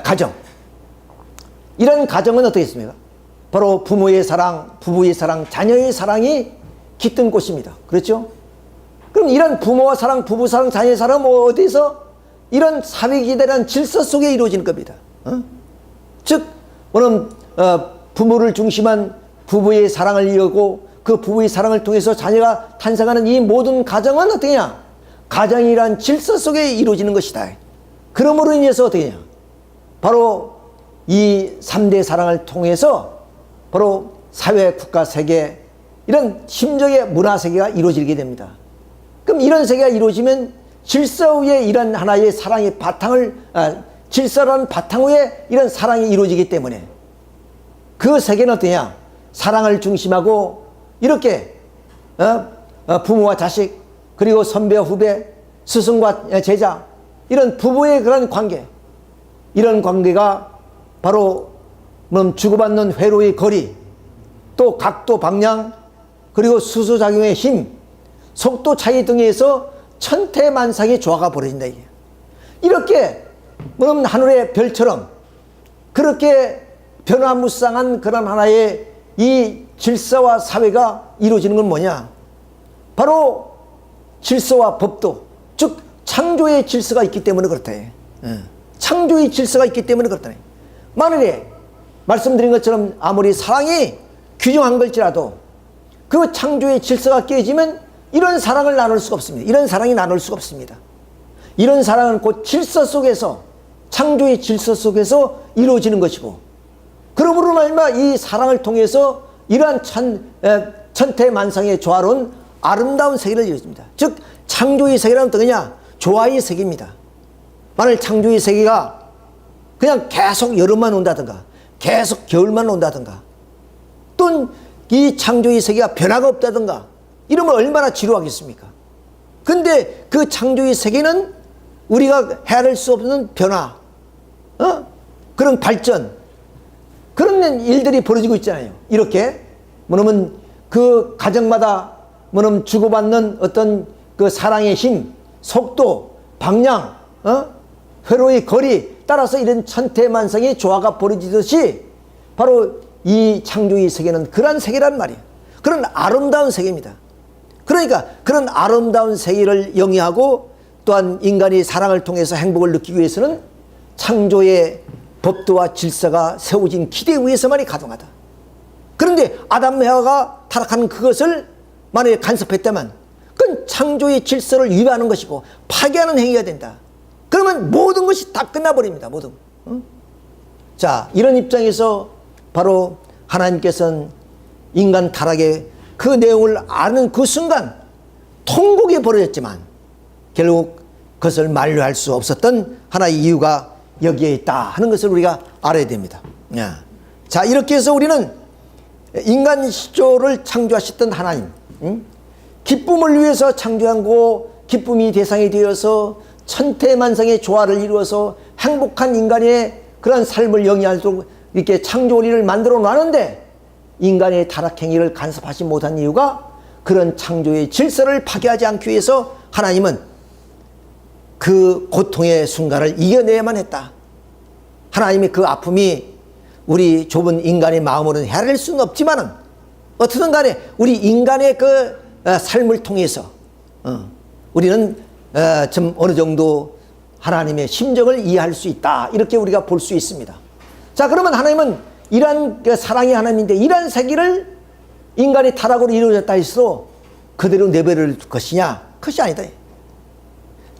가정, 이런 가정은 어떻게 있습니까? 바로 부모의 사랑, 부부의 사랑, 자녀의 사랑이 깃든 곳입니다. 그렇죠? 그럼 이런 부모와 사랑, 부부 사랑, 자녀의 사랑은 어디서? 이런 사회기대란 질서 속에 이루어지는 겁니다. 즉 오늘 부모를 중심한 부부의 사랑을 이루고 그 부부의 사랑을 통해서 자녀가 탄생하는 이 모든 가정은 어떻게 하냐? 가정이란 질서 속에 이루어지는 것이다. 그러므로 인해서 어떻게 하냐? 바로 이 3대 사랑을 통해서 바로 사회, 국가, 세계, 이런 심정의 문화 세계가 이루어지게 됩니다. 그럼 이런 세계가 이루어지면 질서 위에 이런 하나의 사랑의 바탕을, 질서라는 바탕 위에 이런 사랑이 이루어지기 때문에 그 세계는 어떠냐? 사랑을 중심하고 이렇게 부모와 자식, 그리고 선배와 후배, 스승과 제자, 이런 부부의 그런 관계, 이런 관계가 바로 주고받는 회로의 거리, 또 각도 방향, 그리고 수소작용의 힘, 속도 차이 등에서 천태만상의 조화가 벌어진다. 이렇게 하늘의 별처럼 그렇게 변화무쌍한 그런 하나의 이 질서와 사회가 이루어지는 건 뭐냐? 바로 질서와 법도, 즉 창조의 질서가 있기 때문에 그렇다. 창조의 질서가 있기 때문에 그렇다. 만일에 말씀드린 것처럼 아무리 사랑이 귀중한 걸지라도 그 창조의 질서가 깨지면 이런 사랑을 나눌 수가 없습니다. 이런 사랑이 나눌 수가 없습니다. 이런 사랑은 곧 질서 속에서, 창조의 질서 속에서 이루어지는 것이고, 그러므로 말미암아 이 사랑을 통해서 이러한 천태만상의 조화로운 아름다운 세계를 이루어집니다. 즉 창조의 세계라는 어떤 거냐? 조화의 세계입니다. 만일 창조의 세계가 그냥 계속 여름만 온다든가 계속 겨울만 온다든가 또 이 창조의 세계가 변화가 없다든가 이러면 얼마나 지루하겠습니까? 근데 그 창조의 세계는 우리가 헤아릴 수 없는 변화, 그런 발전, 그런 일들이 벌어지고 있잖아요. 이렇게 뭐냐면 그 가정마다 뭐냐면 주고받는 어떤 그 사랑의 힘, 속도, 방향, 회로의 거리 따라서 이런 천태만상의 조화가 벌어지듯이 바로 이 창조의 세계는 그런 세계란 말이에요. 그런 아름다운 세계입니다. 그러니까 그런 아름다운 세계를 영위하고 또한 인간이 사랑을 통해서 행복을 느끼기 위해서는 창조의 법도와 질서가 세워진 기대 위에서만이 가능하다. 그런데 아담 해와가 타락하는 그것을 만약에 간섭했다면 그건 창조의 질서를 위배하는 것이고 파괴하는 행위가 된다. 그러면 모든 것이 다 끝나버립니다. 모든. 자, 이런 입장에서 바로 하나님께서는 인간 타락의 그 내용을 아는 그 순간 통곡이 벌어졌지만 결국 그것을 만류할 수 없었던 하나의 이유가 여기에 있다 하는 것을 우리가 알아야 됩니다. 자, 이렇게 해서 우리는 인간 시조를 창조하셨던 하나님, 기쁨을 위해서 창조하고 기쁨이 대상이 되어서 천태만상의 조화를 이루어서 행복한 인간의 그런 삶을 영위하도록 이렇게 창조리를 만들어 놨는데 인간의 타락행위를 간섭하지 못한 이유가 그런 창조의 질서를 파괴하지 않기 위해서 하나님은 그 고통의 순간을 이겨내야만 했다. 하나님의 그 아픔이 우리 좁은 인간의 마음으로는 헤아릴 수는 없지만은 어떻든 간에 우리 인간의 그 삶을 통해서 우리는 좀 어느 정도 하나님의 심정을 이해할 수 있다. 이렇게 우리가 볼 수 있습니다. 자, 그러면 하나님은 이러한 사랑의 하나님인데 이러한 세계를 인간의 타락으로 이루어졌다 해서 그대로 내버릴 것이냐? 그것이 아니다.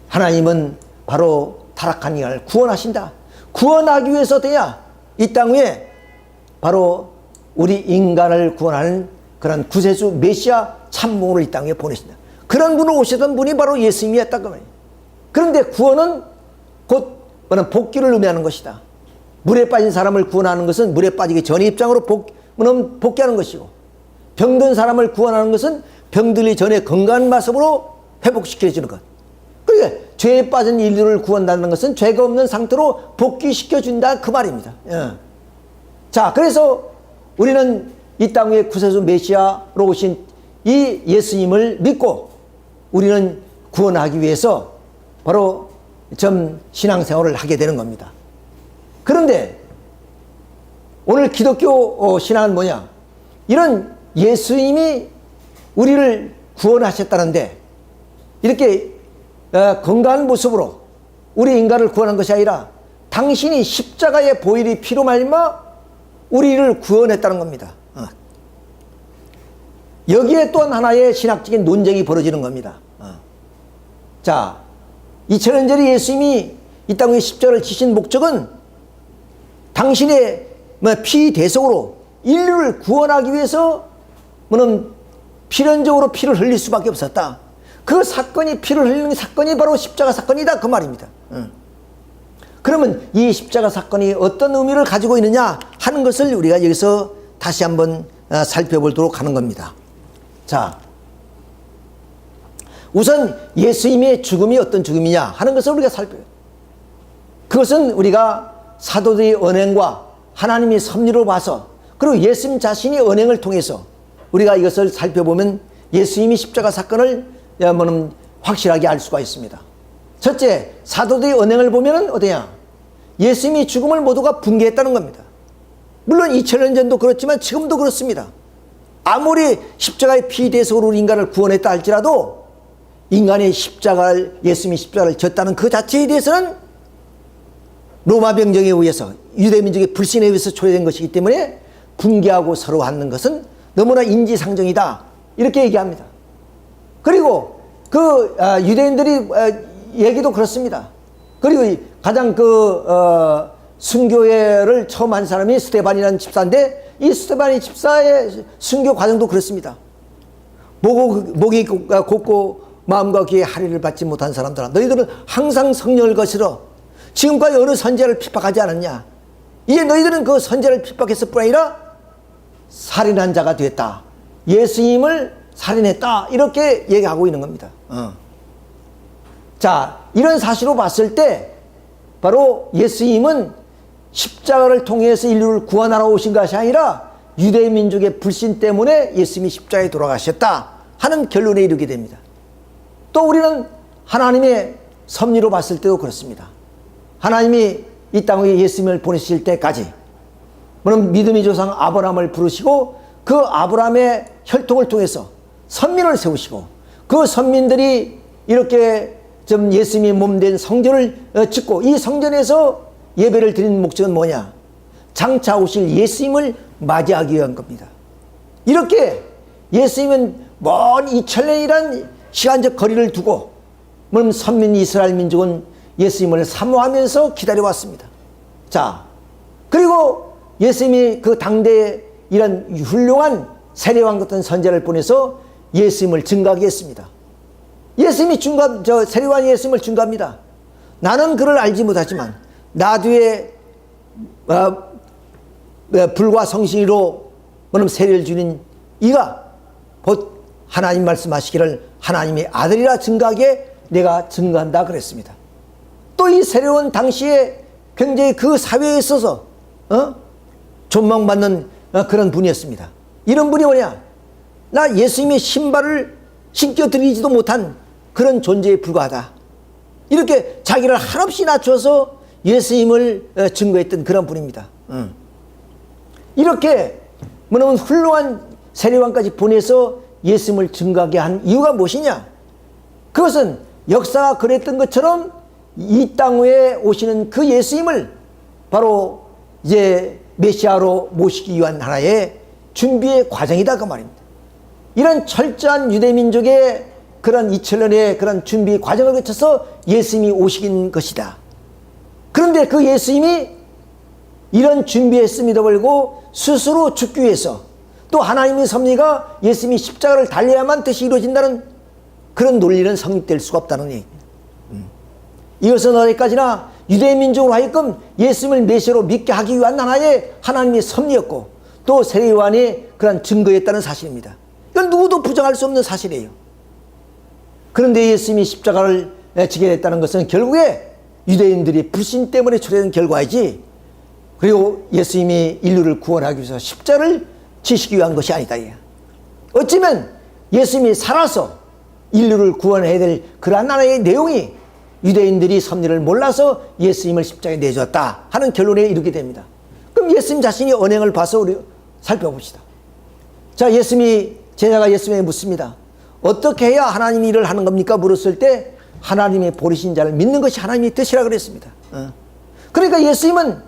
하나님은 바로 타락한 인간을 구원하신다. 구원하기 위해서 돼야 이 땅 위에 바로 우리 인간을 구원하는 그런 구세주 메시아 참봉으로 이 땅에 보내신다. 그런 분을 오시던 분이 바로 예수님이었다 그 말이에요. 그런데 구원은 곧 복귀를 의미하는 것이다. 물에 빠진 사람을 구원하는 것은 물에 빠지기 전의 입장으로 뭐는 복귀하는 것이고, 병든 사람을 구원하는 것은 병들기 전에 건강한 모습으로 회복시켜주는 것. 그러니까 죄에 빠진 인류를 구원한다는 것은 죄가 없는 상태로 복귀시켜준다 그 말입니다. 예. 자, 그래서 우리는 이 땅 위에 구세주 메시아로 오신 이 예수님을 믿고 우리는 구원하기 위해서 바로 신앙생활을 하게 되는 겁니다. 그런데 오늘 기독교 신앙은 뭐냐? 이런 예수님이 우리를 구원하셨다는데 이렇게 건강한 모습으로 우리 인간을 구원한 것이 아니라 당신이 십자가의 보혈이 피로 말미암아 우리를 구원했다는 겁니다. 여기에 또한 하나의 신학적인 논쟁이 벌어지는 겁니다. 자, 2000년 전에 예수님이 이 땅에 십자가를 지신 목적은 당신의 피 대속으로 인류를 구원하기 위해서 필연적으로 피를 흘릴 수밖에 없었다. 그 사건이, 피를 흘리는 사건이 바로 십자가 사건이다 그 말입니다. 그러면 이 십자가 사건이 어떤 의미를 가지고 있느냐 하는 것을 우리가 여기서 다시 한번 살펴보도록 하는 겁니다. 자, 우선 예수님의 죽음이 어떤 죽음이냐 하는 것을 우리가 살펴요. 그것은 우리가 사도들의 언행과 하나님의 섭리로 봐서, 그리고 예수님 자신의 언행을 통해서 우리가 이것을 살펴보면 예수님이 십자가 사건을 확실하게 알 수가 있습니다. 첫째, 사도들의 언행을 보면 어디냐? 예수님이 죽음을 모두가 붕괴했다는 겁니다. 물론 2000년 전도 그렇지만 지금도 그렇습니다. 아무리 십자가의 피 대속으로 인간을 구원했다 할지라도 인간의 예수님이 십자가를 졌다는 그 자체에 대해서는 로마 병정에 의해서, 유대 민족의 불신에 의해서 초래된 것이기 때문에 붕괴하고 서로 하는 것은 너무나 인지상정이다 이렇게 얘기합니다. 그리고 그 유대인들이 얘기도 그렇습니다. 그리고 가장 순교회를 처음 한 사람이 스데반이라는 집사인데, 이 스데반이 집사의 순교 과정도 그렇습니다. 목이 곱고 마음과 귀에 할애를 받지 못한 사람들아, 너희들은 항상 성령을 거스러 지금까지 어느 선지자를 핍박하지 않았냐? 이제 너희들은 그 선지자를 핍박했을 뿐 아니라 살인한 자가 됐다. 예수님을 살인했다. 이렇게 얘기하고 있는 겁니다. 자, 이런 사실로 봤을 때 바로 예수님은 십자가를 통해서 인류를 구원하러 오신 것이 아니라 유대 민족의 불신 때문에 예수님이 십자가에 돌아가셨다 하는 결론에 이르게 됩니다. 또 우리는 하나님의 섭리로 봤을 때도 그렇습니다. 하나님이 이 땅에 예수님을 보내실 때까지 믿음의 조상 아브라함을 부르시고 그 아브라함의 혈통을 통해서 선민을 세우시고 그 선민들이 이렇게 예수님이 몸된 성전을 짓고 이 성전에서 예배를 드리는 목적은 뭐냐? 장차 오실 예수님을 맞이하기 위한 겁니다. 이렇게 예수님은 먼 2000년이란 시간적 거리를 두고 선민 이스라엘 민족은 예수님을 사모하면서 기다려왔습니다. 자, 그리고 예수님이 그 당대에 이런 훌륭한 세례왕 같은 선지자를 보내서 예수님을 증거하게 했습니다. 예수님이 세례왕이 예수님을 증거합니다. 나는 그를 알지 못하지만 나 뒤에 불과 성신으로 세례를 주는 이가 곧 하나님 말씀하시기를 하나님의 아들이라 증거하게 내가 증거한다 그랬습니다. 또 이 세례원 당시에 굉장히 그 사회에 있어서 존망받는 그런 분이었습니다. 이런 분이 뭐냐? 나 예수님의 신발을 신겨드리지도 못한 그런 존재에 불과하다. 이렇게 자기를 한없이 낮춰서 예수님을 증거했던 그런 분입니다. 이렇게 훌륭한 세례왕까지 보내서 예수님을 증거하게 한 이유가 무엇이냐? 그것은 역사가 그랬던 것처럼 이 땅 위에 오시는 그 예수님을 바로 이제 메시아로 모시기 위한 하나의 준비의 과정이다 그 말입니다. 이런 철저한 유대민족의 그런 2000년의 그런 준비 과정을 거쳐서 예수님이 오시긴 것이다. 그런데 그 예수님이 이런 준비했음에도 불구하고 스스로 죽기 위해서 또 하나님의 섭리가 예수님이 십자가를 달려야만 뜻이 이루어진다는 그런 논리는 성립될 수가 없다는 얘기입니다. 이것은 어디까지나 유대민족으로 하여금 예수님을 메시아로 믿게 하기 위한 하나의 하나님의 섭리였고 또 세례요한의 그런 증거였다는 사실입니다. 이건 누구도 부정할 수 없는 사실이에요. 그런데 예수님이 십자가를 지게 됐다는 것은 결국에 유대인들이 불신 때문에 초래된 결과이지, 그리고 예수님이 인류를 구원하기 위해서 십자가를 지시기 위한 것이 아니다. 어쩌면 예수님이 살아서 인류를 구원해야 될 그러한 하나의 내용이 유대인들이 섭리를 몰라서 예수님을 십자가에 내줬다 하는 결론에 이르게 됩니다. 그럼 예수님 자신이 언행을 봐서 우리 살펴봅시다. 자, 제자가 예수님에게 묻습니다. 어떻게 해야 하나님이 일을 하는 겁니까? 물었을 때 하나님의 보내신 자를 믿는 것이 하나님의 뜻이라 그랬습니다. 그러니까 예수님은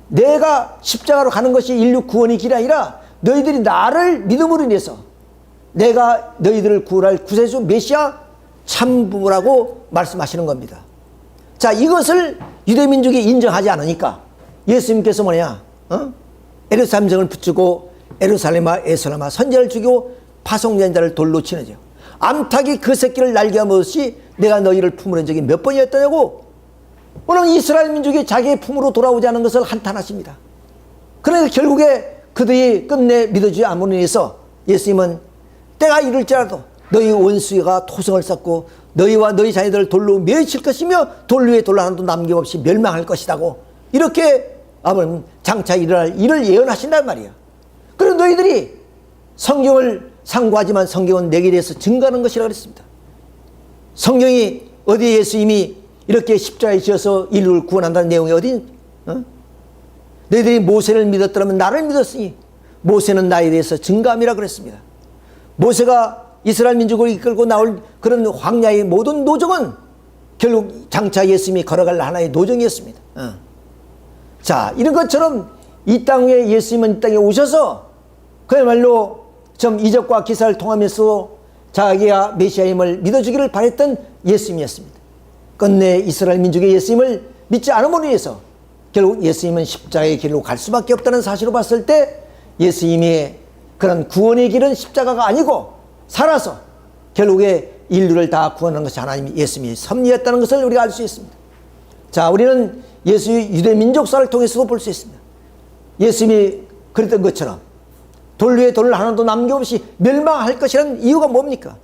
내가 십자가로 가는 것이 인류 구원의 길이 아니라 너희들이 나를 믿음으로 인해서 내가 너희들을 구원할 구세주 메시아 참부라고 말씀하시는 겁니다. 자, 이것을 유대민족이 인정하지 않으니까 예수님께서 뭐냐, 에루살렘성을 붙이고 에루살렘아 에스라마 선지자를 죽이고 파송된 자를 돌로 치는지요. 암탉이 그 새끼를 날개 먹듯이 내가 너희를 품으는 적이 몇 번이었더냐고. 오늘 이스라엘 민족이 자기의 품으로 돌아오지 않은 것을 한탄하십니다. 그러니까 결국에 그들이 끝내 믿어주지 않음으로 인해서 예수님은 때가 이를지라도 너희 원수가 토성을 쌓고 너희와 너희 자녀들을 돌로 멸칠 것이며 돌 위에 돌 하나도 남김없이 멸망할 것이라고 이렇게 장차 일어날 일을 예언하신단 말이야. 그리고 너희들이 성경을 상고하지만 성경은 내게 대해서 증거하는 것이라고 그랬습니다. 성경이 어디에 예수님이 이렇게 십자가에 지어서 인류를 구원한다는 내용이 어디? 너희들이 모세를 믿었더라면 나를 믿었으니 모세는 나에 대해서 증거함이라 그랬습니다. 모세가 이스라엘 민족을 이끌고 나올 그런 황야의 모든 노정은 결국 장차 예수님이 걸어갈 하나의 노정이었습니다. 자, 이런 것처럼 이 땅 위에 예수님은 이 땅에 오셔서 그야말로 좀 이적과 기사를 통하면서 자기가 메시아임을 믿어주기를 바랬던 예수님이었습니다. 끝내 이스라엘 민족의 예수님을 믿지 않음으로 인해서 결국 예수님은 십자가의 길로 갈 수밖에 없다는 사실을 봤을 때 예수님의 그런 구원의 길은 십자가가 아니고 살아서 결국에 인류를 다 구원하는 것이 하나님이 예수님이 섭리했다는 것을 우리가 알 수 있습니다. 자, 우리는 예수의 유대 민족사를 통해서도 볼 수 있습니다. 예수님이 그랬던 것처럼 돌 위에 돌 하나도 남김없이 멸망할 것이라는 이유가 뭡니까?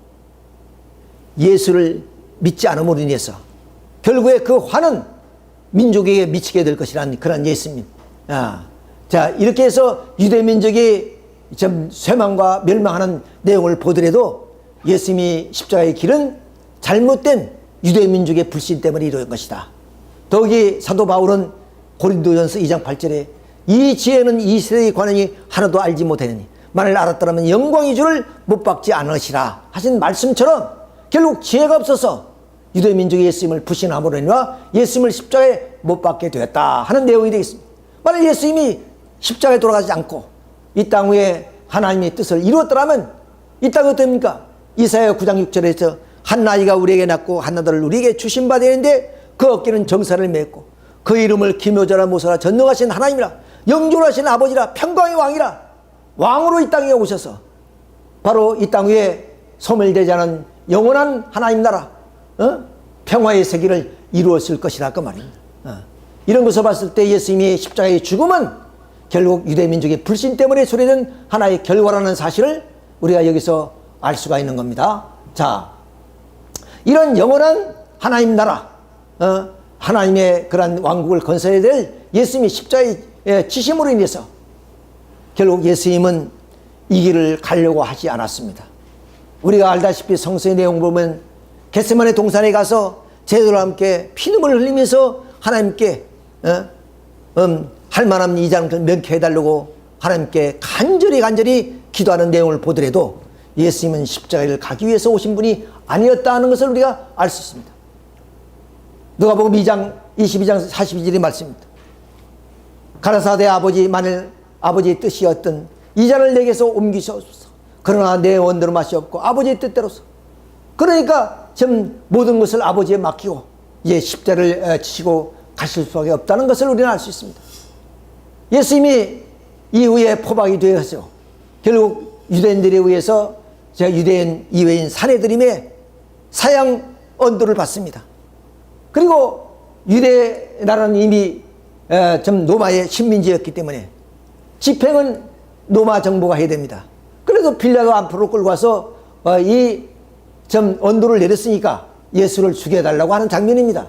예수를 믿지 않음으로 인해서 결국에 그 화는 민족에게 미치게 될 것이라는 그런 예수님. 자, 이렇게 해서 유대 민족이 좀 쇠망과 멸망하는 내용을 보더라도 예수님이 십자가의 길은 잘못된 유대 민족의 불신 때문에 이루어진 것이다. 더욱이 사도 바울은 고린도전서 2장 8절에 이 지혜는 이 세대의 관원이 하나도 알지 못하느니 만일 알았더라면 영광의 주를 못 받지 않으시라 하신 말씀처럼 결국 지혜가 없어서 유대 민족의 예수님을 불신함으로 인하 예수님을 십자가에 못 받게 되었다 하는 내용이 되겠습니다. 만일 예수님이 십자가에 돌아가지 않고 이 땅 위에 하나님의 뜻을 이루었더라면 이 땅이 어떻습니까? 이사야 9장 6절에서 한 아이가 우리에게 낳고 한 아들을 우리에게 주신 바 되는데 그 어깨는 정사를 맺고 그 이름을 기묘자라 모사라 전능하신 하나님이라 영존하신 아버지라 평강의 왕이라 왕으로 이 땅에 오셔서 바로 이 땅 위에 소멸되지 않은 영원한 하나님 나라 평화의 세계를 이루었을 것이라 그 말입니다. 이런 것을 봤을 때 예수님의 십자가의 죽음은 결국 유대민족의 불신 때문에 초래된 하나의 결과라는 사실을 우리가 여기서 알 수가 있는 겁니다. 자, 이런 영원한 하나님 나라, 하나님의 그런 왕국을 건설해야 될 예수님이 십자가의 지심으로 인해서 결국 예수님은 이 길을 가려고 하지 않았습니다. 우리가 알다시피 성서의 내용 보면 겟세마네 동산에 가서 제자들과 함께 피눈물을 흘리면서 하나님께 할 만한 이 장을 명쾌해달라고 하나님께 간절히 기도하는 내용을 보더라도 예수님은 십자가를 가기 위해서 오신 분이 아니었다는 것을 우리가 알 수 있습니다. 누가복음 2장 22장 42절의 말씀입니다. 가라사대 아버지 만일 아버지의 뜻이었던 이 잔을 내게서 옮기시옵소서. 그러나 내 원대로 맛이 없고 아버지의 뜻대로서. 그러니까 지금 모든 것을 아버지에 맡기고 이제 십자를 지시고 가실 수밖에 없다는 것을 우리는 알 수 있습니다. 예수님이 이후에 포박이 되어서 결국 유대인들에 의해서 유대인 이외인 사내들임의 사형 언도를 받습니다. 그리고 유대 나라는 이미 좀 로마의 식민지였기 때문에 집행은 로마 정부가 해야 됩니다. 그래서 빌라도 앞으로 끌고 와서 이 언도를 내렸으니까 예수를 죽여달라고 하는 장면입니다.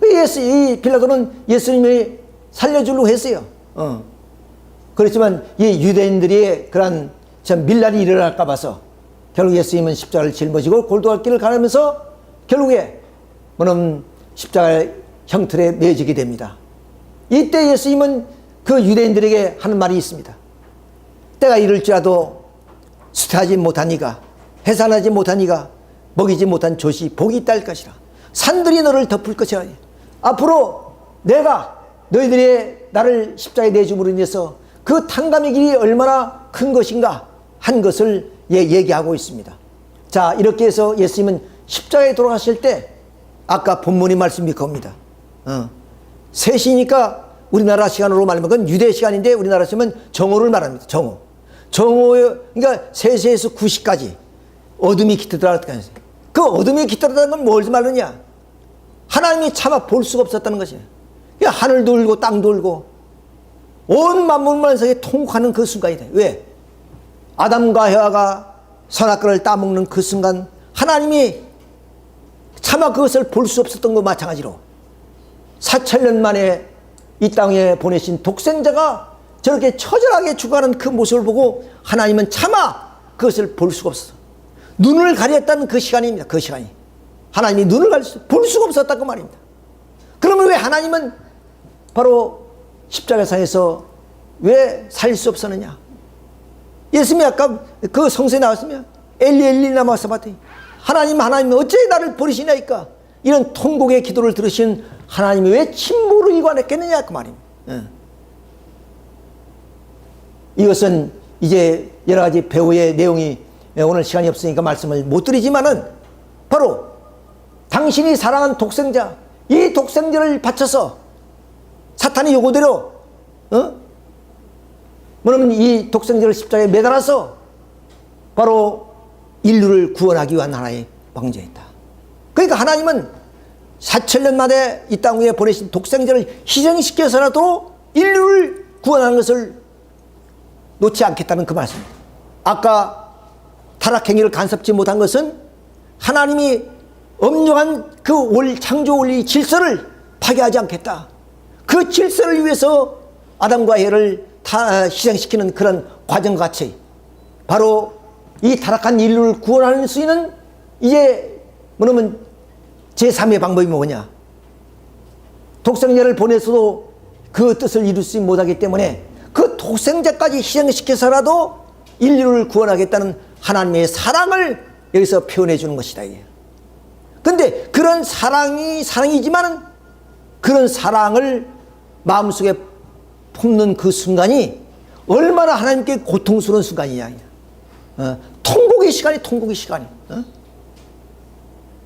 이 빌라도는 예수님을 살려주려고 했어요. 그렇지만 이 유대인들이 그런 밀란이 일어날까 봐서 결국 예수님은 십자가를 짊어지고 골도갈 길을 가면서 결국에 십자가의 형틀에 매지게 됩니다. 이때 예수님은 그 유대인들에게 하는 말이 있습니다. 때가 이를지라도 수태하지 못하니가 해산하지 못하니가 먹이지 못한 젖이 복이 있다 할 것이라. 산들이 너를 덮을 것이라. 앞으로 내가 너희들이 나를 십자가에 내줌으로 인해서 그 탕감의 길이 얼마나 큰 것인가 한 것을 얘기하고 있습니다. 자, 이렇게 해서 예수님은 십자가에 돌아가실 때 아까 본문의 말씀이 겁니다. 3시니까 우리나라 시간으로 말하면 그건 유대 시간인데 우리나라 시간은 정오를 말합니다. 정오. 그러니까 3시에서 9시까지 어둠이 깃들었다는 거예요. 그 어둠이 깃들었다는 건 뭘 말하느냐? 하나님이 차마 볼 수가 없었다는 것이에요. 하늘도 울고 땅도 울고 온 만물만 세상에 통곡하는 그 순간이다. 왜? 아담과 헤아가 선악과를 따먹는 그 순간 하나님이 차마 그것을 볼 수 없었던 것 마찬가지로 4,000년 만에 이 땅에 보내신 독생자가 저렇게 처절하게 죽어가는 그 모습을 보고 하나님은 차마 그것을 볼 수가 없었어. 눈을 가렸다는 그 시간입니다. 그 시간이. 하나님이 눈을 볼 수가 없었다 그 말입니다. 그러면 왜 하나님은 바로 십자가상에서 왜 살 수 없었느냐? 예수님이 아까 그 성서에 나왔으면 엘리 엘리 라마 사바티 하나님 어째 나를 버리시나이까? 이런 통곡의 기도를 들으신 하나님이 왜 침묵을 일관했겠느냐 그 말입니다. 이것은 이제 여러 가지 배우의 내용이 오늘 시간이 없으니까 말씀을 못 드리지만은 바로 당신이 사랑한 독생자, 이 독생자를 바쳐서 사탄이 요구대로 뭐냐면 이 독생자를 십자가에 매달아서 바로 인류를 구원하기 위한 하나의 방제였다. 그러니까 하나님은 4,000년 만에 이 땅 위에 보내신 독생자를 희생시켜서라도 인류를 구원하는 것을 놓지 않겠다는 그 말씀입니다. 아까 타락행위를 간섭지 못한 것은 하나님이 엄정한 그 창조 원리 질서를 파괴하지 않겠다. 그 질서를 위해서 아담과 해를 희생시키는 그런 과정같이 바로 이 타락한 인류를 구원할 수 있는 이제 뭐냐면 제3의 방법이 뭐냐? 독생자를 보내서도 그 뜻을 이룰 수 못하기 때문에 그 독생자까지 희생시켜서라도 인류를 구원하겠다는 하나님의 사랑을 여기서 표현해 주는 것이다. 그런데 그런 사랑이지만은 그런 사랑을 마음속에 품는 그 순간이 얼마나 하나님께 고통스러운 순간이냐. 통곡의 시간이.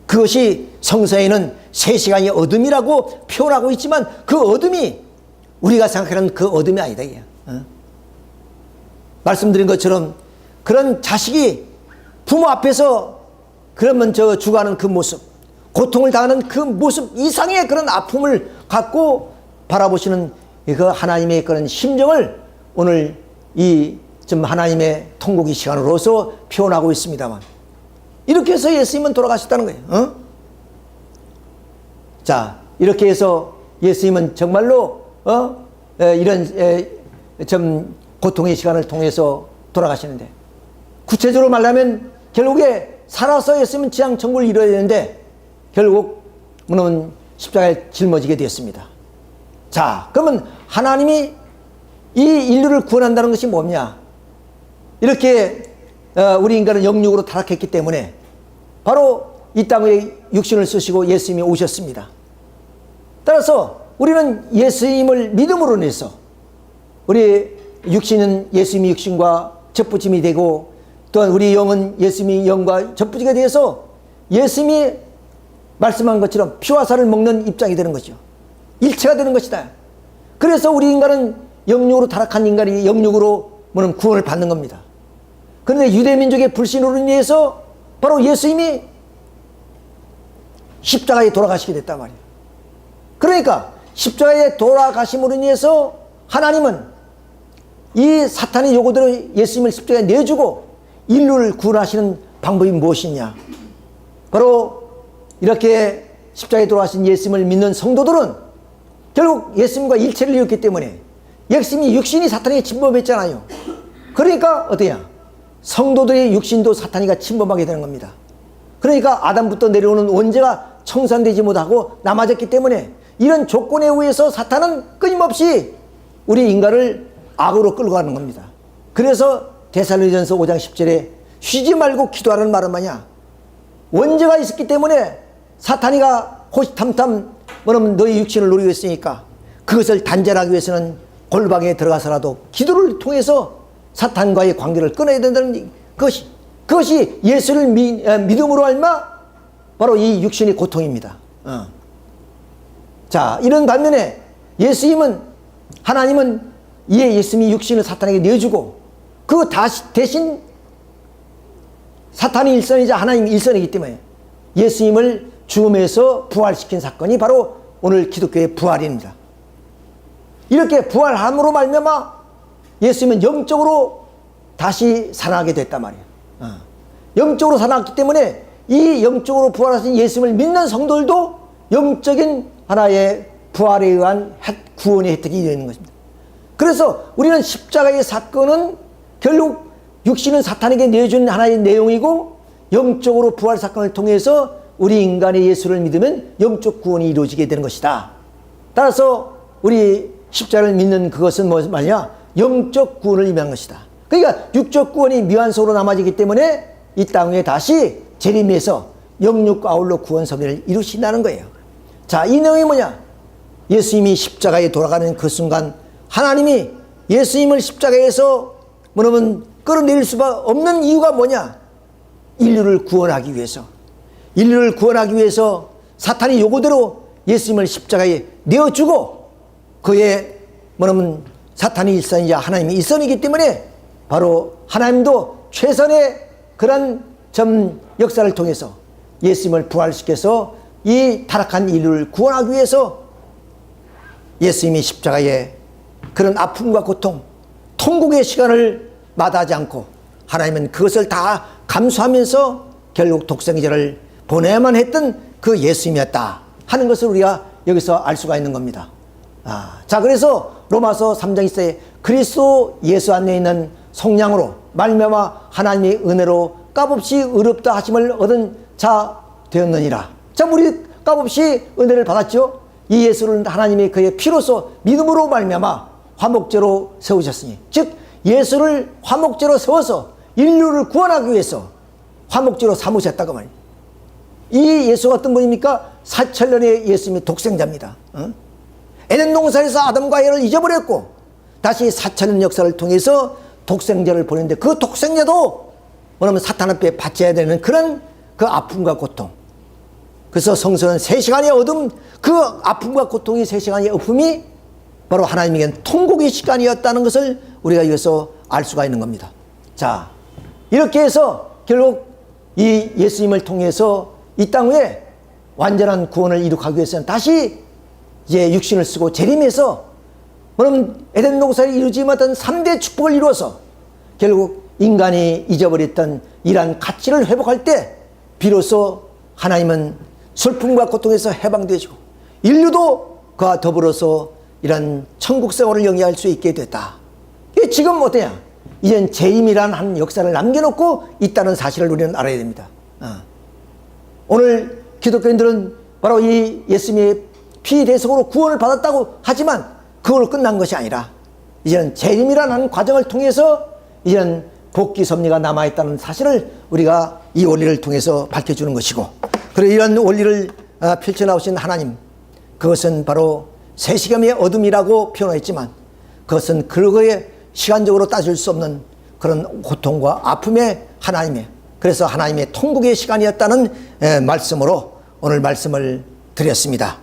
그것이 성서에는 3시간이 어둠이라고 표현하고 있지만 그 어둠이 우리가 생각하는 그 어둠이 아니다. 말씀드린 것처럼 그런 자식이 부모 앞에서 그러면 죽어가는 그 모습, 고통을 당하는 그 모습 이상의 그런 아픔을 갖고 바라보시는 그 하나님의 그런 심정을 오늘 이 하나님의 통곡의 시간으로서 표현하고 있습니다만 이렇게 해서 예수님은 돌아가셨다는 거예요. 자, 이렇게 해서 예수님은 정말로 이런 고통의 시간을 통해서 돌아가시는데 구체적으로 말하면 결국에 살아서 예수님은 지상 천국을 이뤄야 되는데 결국 물론 십자가에 짊어지게 되었습니다. 자, 그러면 하나님이 이 인류를 구원한다는 것이 뭐냐? 이렇게 우리 인간은 영육으로 타락했기 때문에 바로 이 땅에 육신을 쓰시고 예수님이 오셨습니다. 따라서 우리는 예수님을 믿음으로 인해서 우리 육신은 예수님의 육신과 접붙임이 되고 또한 우리 영은 예수님의 영과 접붙이게 되어서 예수님이 말씀한 것처럼 피와 살을 먹는 입장이 되는 거죠. 일체가 되는 것이다. 그래서 우리 인간은 영육으로 타락한 인간이 영육으로 구원을 받는 겁니다. 그런데 유대민족의 불신으로 인해서 바로 예수님이 십자가에 돌아가시게 됐단 말이에요. 그러니까 십자가에 돌아가심으로 인해서 하나님은 이 사탄의 요구대로 예수님을 십자가에 내주고 인류를 구원하시는 방법이 무엇이냐? 바로 이렇게 십자가에 돌아가신 예수님을 믿는 성도들은 결국 예수님과 일체를 이뤘기 때문에 예수님이 육신이 사탄에게 침범했잖아요. 그러니까 어떠냐? 성도들의 육신도 사탄이가 침범하게 되는 겁니다. 그러니까 아담부터 내려오는 원죄가 청산되지 못하고 남아졌기 때문에 이런 조건에 의해서 사탄은 끊임없이 우리 인간을 악으로 끌고 가는 겁니다. 그래서 데살로니가전서 5장 10절에 쉬지 말고 기도하라는 말은 뭐냐? 원죄가 있었기 때문에 사탄이가 호시탐탐 너희 육신을 노리고 있으니까 그것을 단절하기 위해서는 골방에 들어가서라도 기도를 통해서 사탄과의 관계를 끊어야 된다는 그것이 예수를 믿음으로 알마 바로 이 육신의 고통입니다. 자, 이런 반면에 하나님은 이에 예수님이 육신을 사탄에게 내주고 그 대신 사탄이 일선이자 하나님이 일선이기 때문에 예수님을 죽음에서 부활시킨 사건이 바로 오늘 기독교의 부활입니다. 이렇게 부활함으로 말미암아 예수님은 영적으로 다시 살아나게 됐단 말이에요. 영적으로 살아났기 때문에 이 영적으로 부활하신 예수님을 믿는 성도들도 영적인 하나의 부활에 의한 구원의 혜택이 되는 것입니다. 그래서 우리는 십자가의 사건은 결국 육신은 사탄에게 내준 하나의 내용이고 영적으로 부활 사건을 통해서 우리 인간의 예수를 믿으면 영적 구원이 이루어지게 되는 것이다. 따라서 우리 십자가를 믿는 그것은 뭐냐? 영적 구원을 의미하는 것이다. 그러니까 육적 구원이 미완성으로 남아지기 때문에 이 땅에 다시 재림해서 영육과 아울러 구원 섭리를 이루신다는 거예요. 자, 이 내용이 뭐냐? 예수님이 십자가에 돌아가는 그 순간 하나님이 예수님을 십자가에서 끌어내릴 수밖에 없는 이유가 뭐냐? 인류를 구원하기 위해서 사탄이 요구대로 예수님을 십자가에 내어주고 그의 사탄이 일선이자 하나님이 일선이기 때문에 바로 하나님도 최선의 그런 역사를 통해서 예수님을 부활시켜서 이 타락한 인류를 구원하기 위해서 예수님이 십자가에 그런 아픔과 고통, 통곡의 시간을 마다하지 않고 하나님은 그것을 다 감수하면서 결국 독생자를 보내야만 했던 그 예수님이었다 하는 것을 우리가 여기서 알 수가 있는 겁니다. 자, 그래서 로마서 3장 1절에 그리스도 예수 안에 있는 속량으로 말미암아 하나님의 은혜로 값없이 의롭다 하심을 얻은 자 되었느니라. 자, 우리 값없이 은혜를 받았죠. 이 예수를 하나님의 그의 피로서 믿음으로 말미암아 화목제로 세우셨으니, 즉 예수를 화목제로 세워서 인류를 구원하기 위해서 화목제로 삼으셨다고 말입니다. 이 예수가 어떤 분입니까? 4,000년의 예수님이 독생자입니다. 에덴 동산에서 아담과 에를 잊어버렸고 다시 4,000년 역사를 통해서 독생자를 보냈는데 그 독생자도 사탄 앞에 바쳐야 되는 그런 그 아픔과 고통. 그래서 성서는 3시간의 어둠, 그 아픔과 고통이 3시간의 어품이 바로 하나님에게는 통곡의 시간이었다는 것을 우리가 여기서 알 수가 있는 겁니다. 자, 이렇게 해서 결국 이 예수님을 통해서 이 땅 위에 완전한 구원을 이룩하기 위해서는 다시 이제 육신을 쓰고 재림해서 에덴 동산이 이루지 못한 3대 축복을 이루어서 결국 인간이 잊어버렸던 이러한 가치를 회복할 때 비로소 하나님은 슬픔과 고통에서 해방되어지고 인류도 그와 더불어서 이런 천국 생활을 영위할 수 있게 됐다. 지금 어때요? 이젠 재림이라는 한 역사를 남겨놓고 있다는 사실을 우리는 알아야 됩니다. 오늘 기독교인들은 바로 이 예수님의 피 대속으로 구원을 받았다고 하지만 그걸로 끝난 것이 아니라 이제는 재림이라는 한 과정을 통해서 이제는 복귀 섭리가 남아있다는 사실을 우리가 이 원리를 통해서 밝혀주는 것이고, 그리고 이런 원리를 펼쳐나오신 하나님, 그것은 바로 3시간의 어둠이라고 표현했지만 그것은 그거에 시간적으로 따질 수 없는 그런 고통과 아픔의 하나님의, 그래서 하나님의 통곡의 시간이었다는 말씀으로 오늘 말씀을 드렸습니다.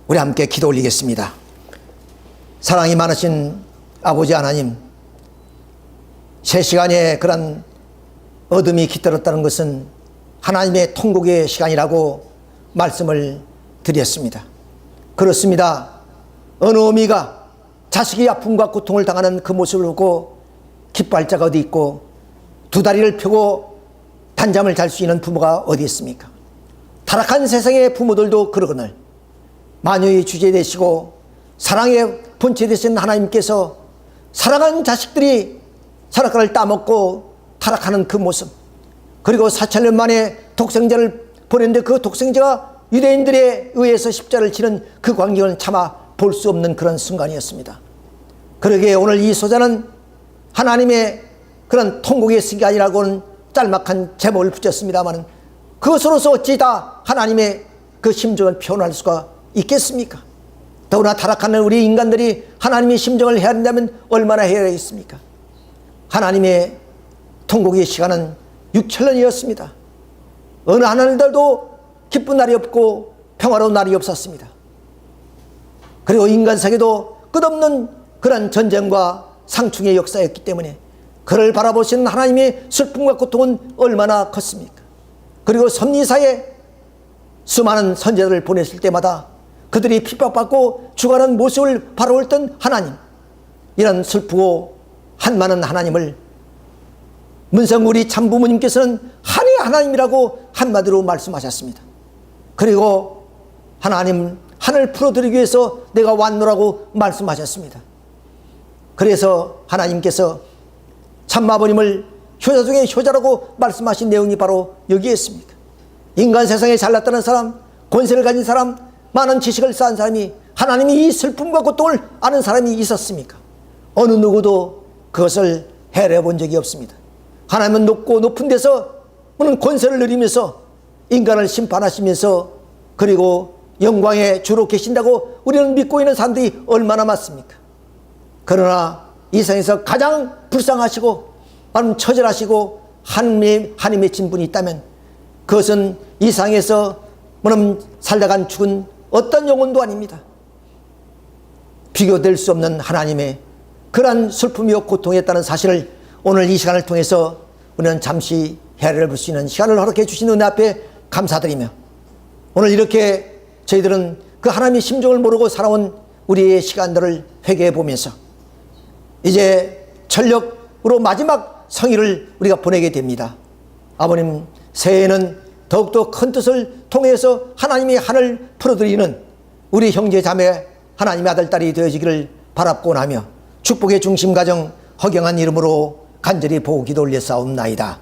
우리 함께 기도 올리겠습니다. 사랑이 많으신 아버지 하나님, 3시간의 그런 어둠이 깃들었다는 것은 하나님의 통곡의 시간이라고 말씀을 드렸습니다. 그렇습니다. 어느 어미가 자식이 아픔과 고통을 당하는 그 모습을 보고 기뻐할 자가 어디 있고 두 다리를 펴고 단잠을 잘 수 있는 부모가 어디 있습니까? 타락한 세상의 부모들도 그러거늘 만유의 주제 되시고 사랑의 본체 되신 하나님께서 사랑하는 자식들이 선악과를 따먹고 타락하는 그 모습, 그리고 4,000년 만에 독생자를 보냈는데 그 독생자가 유대인들에 의해서 십자를 치는 그 광경을 차마 볼 수 없는 그런 순간이었습니다. 그러기에 오늘 이 소자는 하나님의 그런 통곡의 시간이라고는 짤막한 제목을 붙였습니다만 그것으로서 어찌 다 하나님의 그 심정을 표현할 수가 있겠습니까? 더구나 타락하는 우리 인간들이 하나님의 심정을 해야 한다면 얼마나 해야 되겠습니까? 하나님의 통곡의 시간은 6,000년이었습니다. 어느 하나님들도 기쁜 날이 없고 평화로운 날이 없었습니다. 그리고 인간사계도 끝없는 그런 전쟁과 상충의 역사였기 때문에 그를 바라보시는 하나님의 슬픔과 고통은 얼마나 컸습니까? 그리고 섭리사에 수많은 선제들을 보냈을 때마다 그들이 핍박받고 죽어가는 모습을 바라보던 하나님, 이런 슬프고 한많은 하나님을 문성우리 참부모님께서는 한의 하나님이라고 한마디로 말씀하셨습니다. 그리고 하나님 한을 풀어드리기 위해서 내가 왔노라고 말씀하셨습니다. 그래서 하나님께서 참마버님을 효자 중에 효자라고 말씀하신 내용이 바로 여기에 있습니다. 인간 세상에 잘났다는 사람, 권세를 가진 사람, 많은 지식을 쌓은 사람이 하나님이 이 슬픔과 고통을 아는 사람이 있었습니까? 어느 누구도 그것을 헤아려 본 적이 없습니다. 하나님은 높고 높은 데서 오는 권세를 누리면서 인간을 심판하시면서 그리고 영광의 주로 계신다고 우리는 믿고 있는 사람들이 얼마나 많습니까? 그러나 이 세상에서 가장 불쌍하시고 처절하시고 한이 맺힌 분이 있다면 그것은 이 세상에서 살다간 죽은 어떤 영혼도 아닙니다. 비교될 수 없는 하나님의 그러한 슬픔이요 고통이었다는 사실을 오늘 이 시간을 통해서 우리는 잠시 헤아려 볼 수 있는 시간을 허락해 주신 은혜 앞에 감사드리며, 오늘 이렇게 저희들은 그 하나님의 심정을 모르고 살아온 우리의 시간들을 회개해 보면서 이제 전력으로 마지막 성의를 우리가 보내게 됩니다. 아버님, 새해에는 더욱더 큰 뜻을 통해서 하나님의 한을 풀어드리는 우리 형제 자매 하나님의 아들 딸이 되어지기를 바랍고 나며 축복의 중심 가정 허경한 이름으로 간절히 보고 기도 올려 싸움나이다.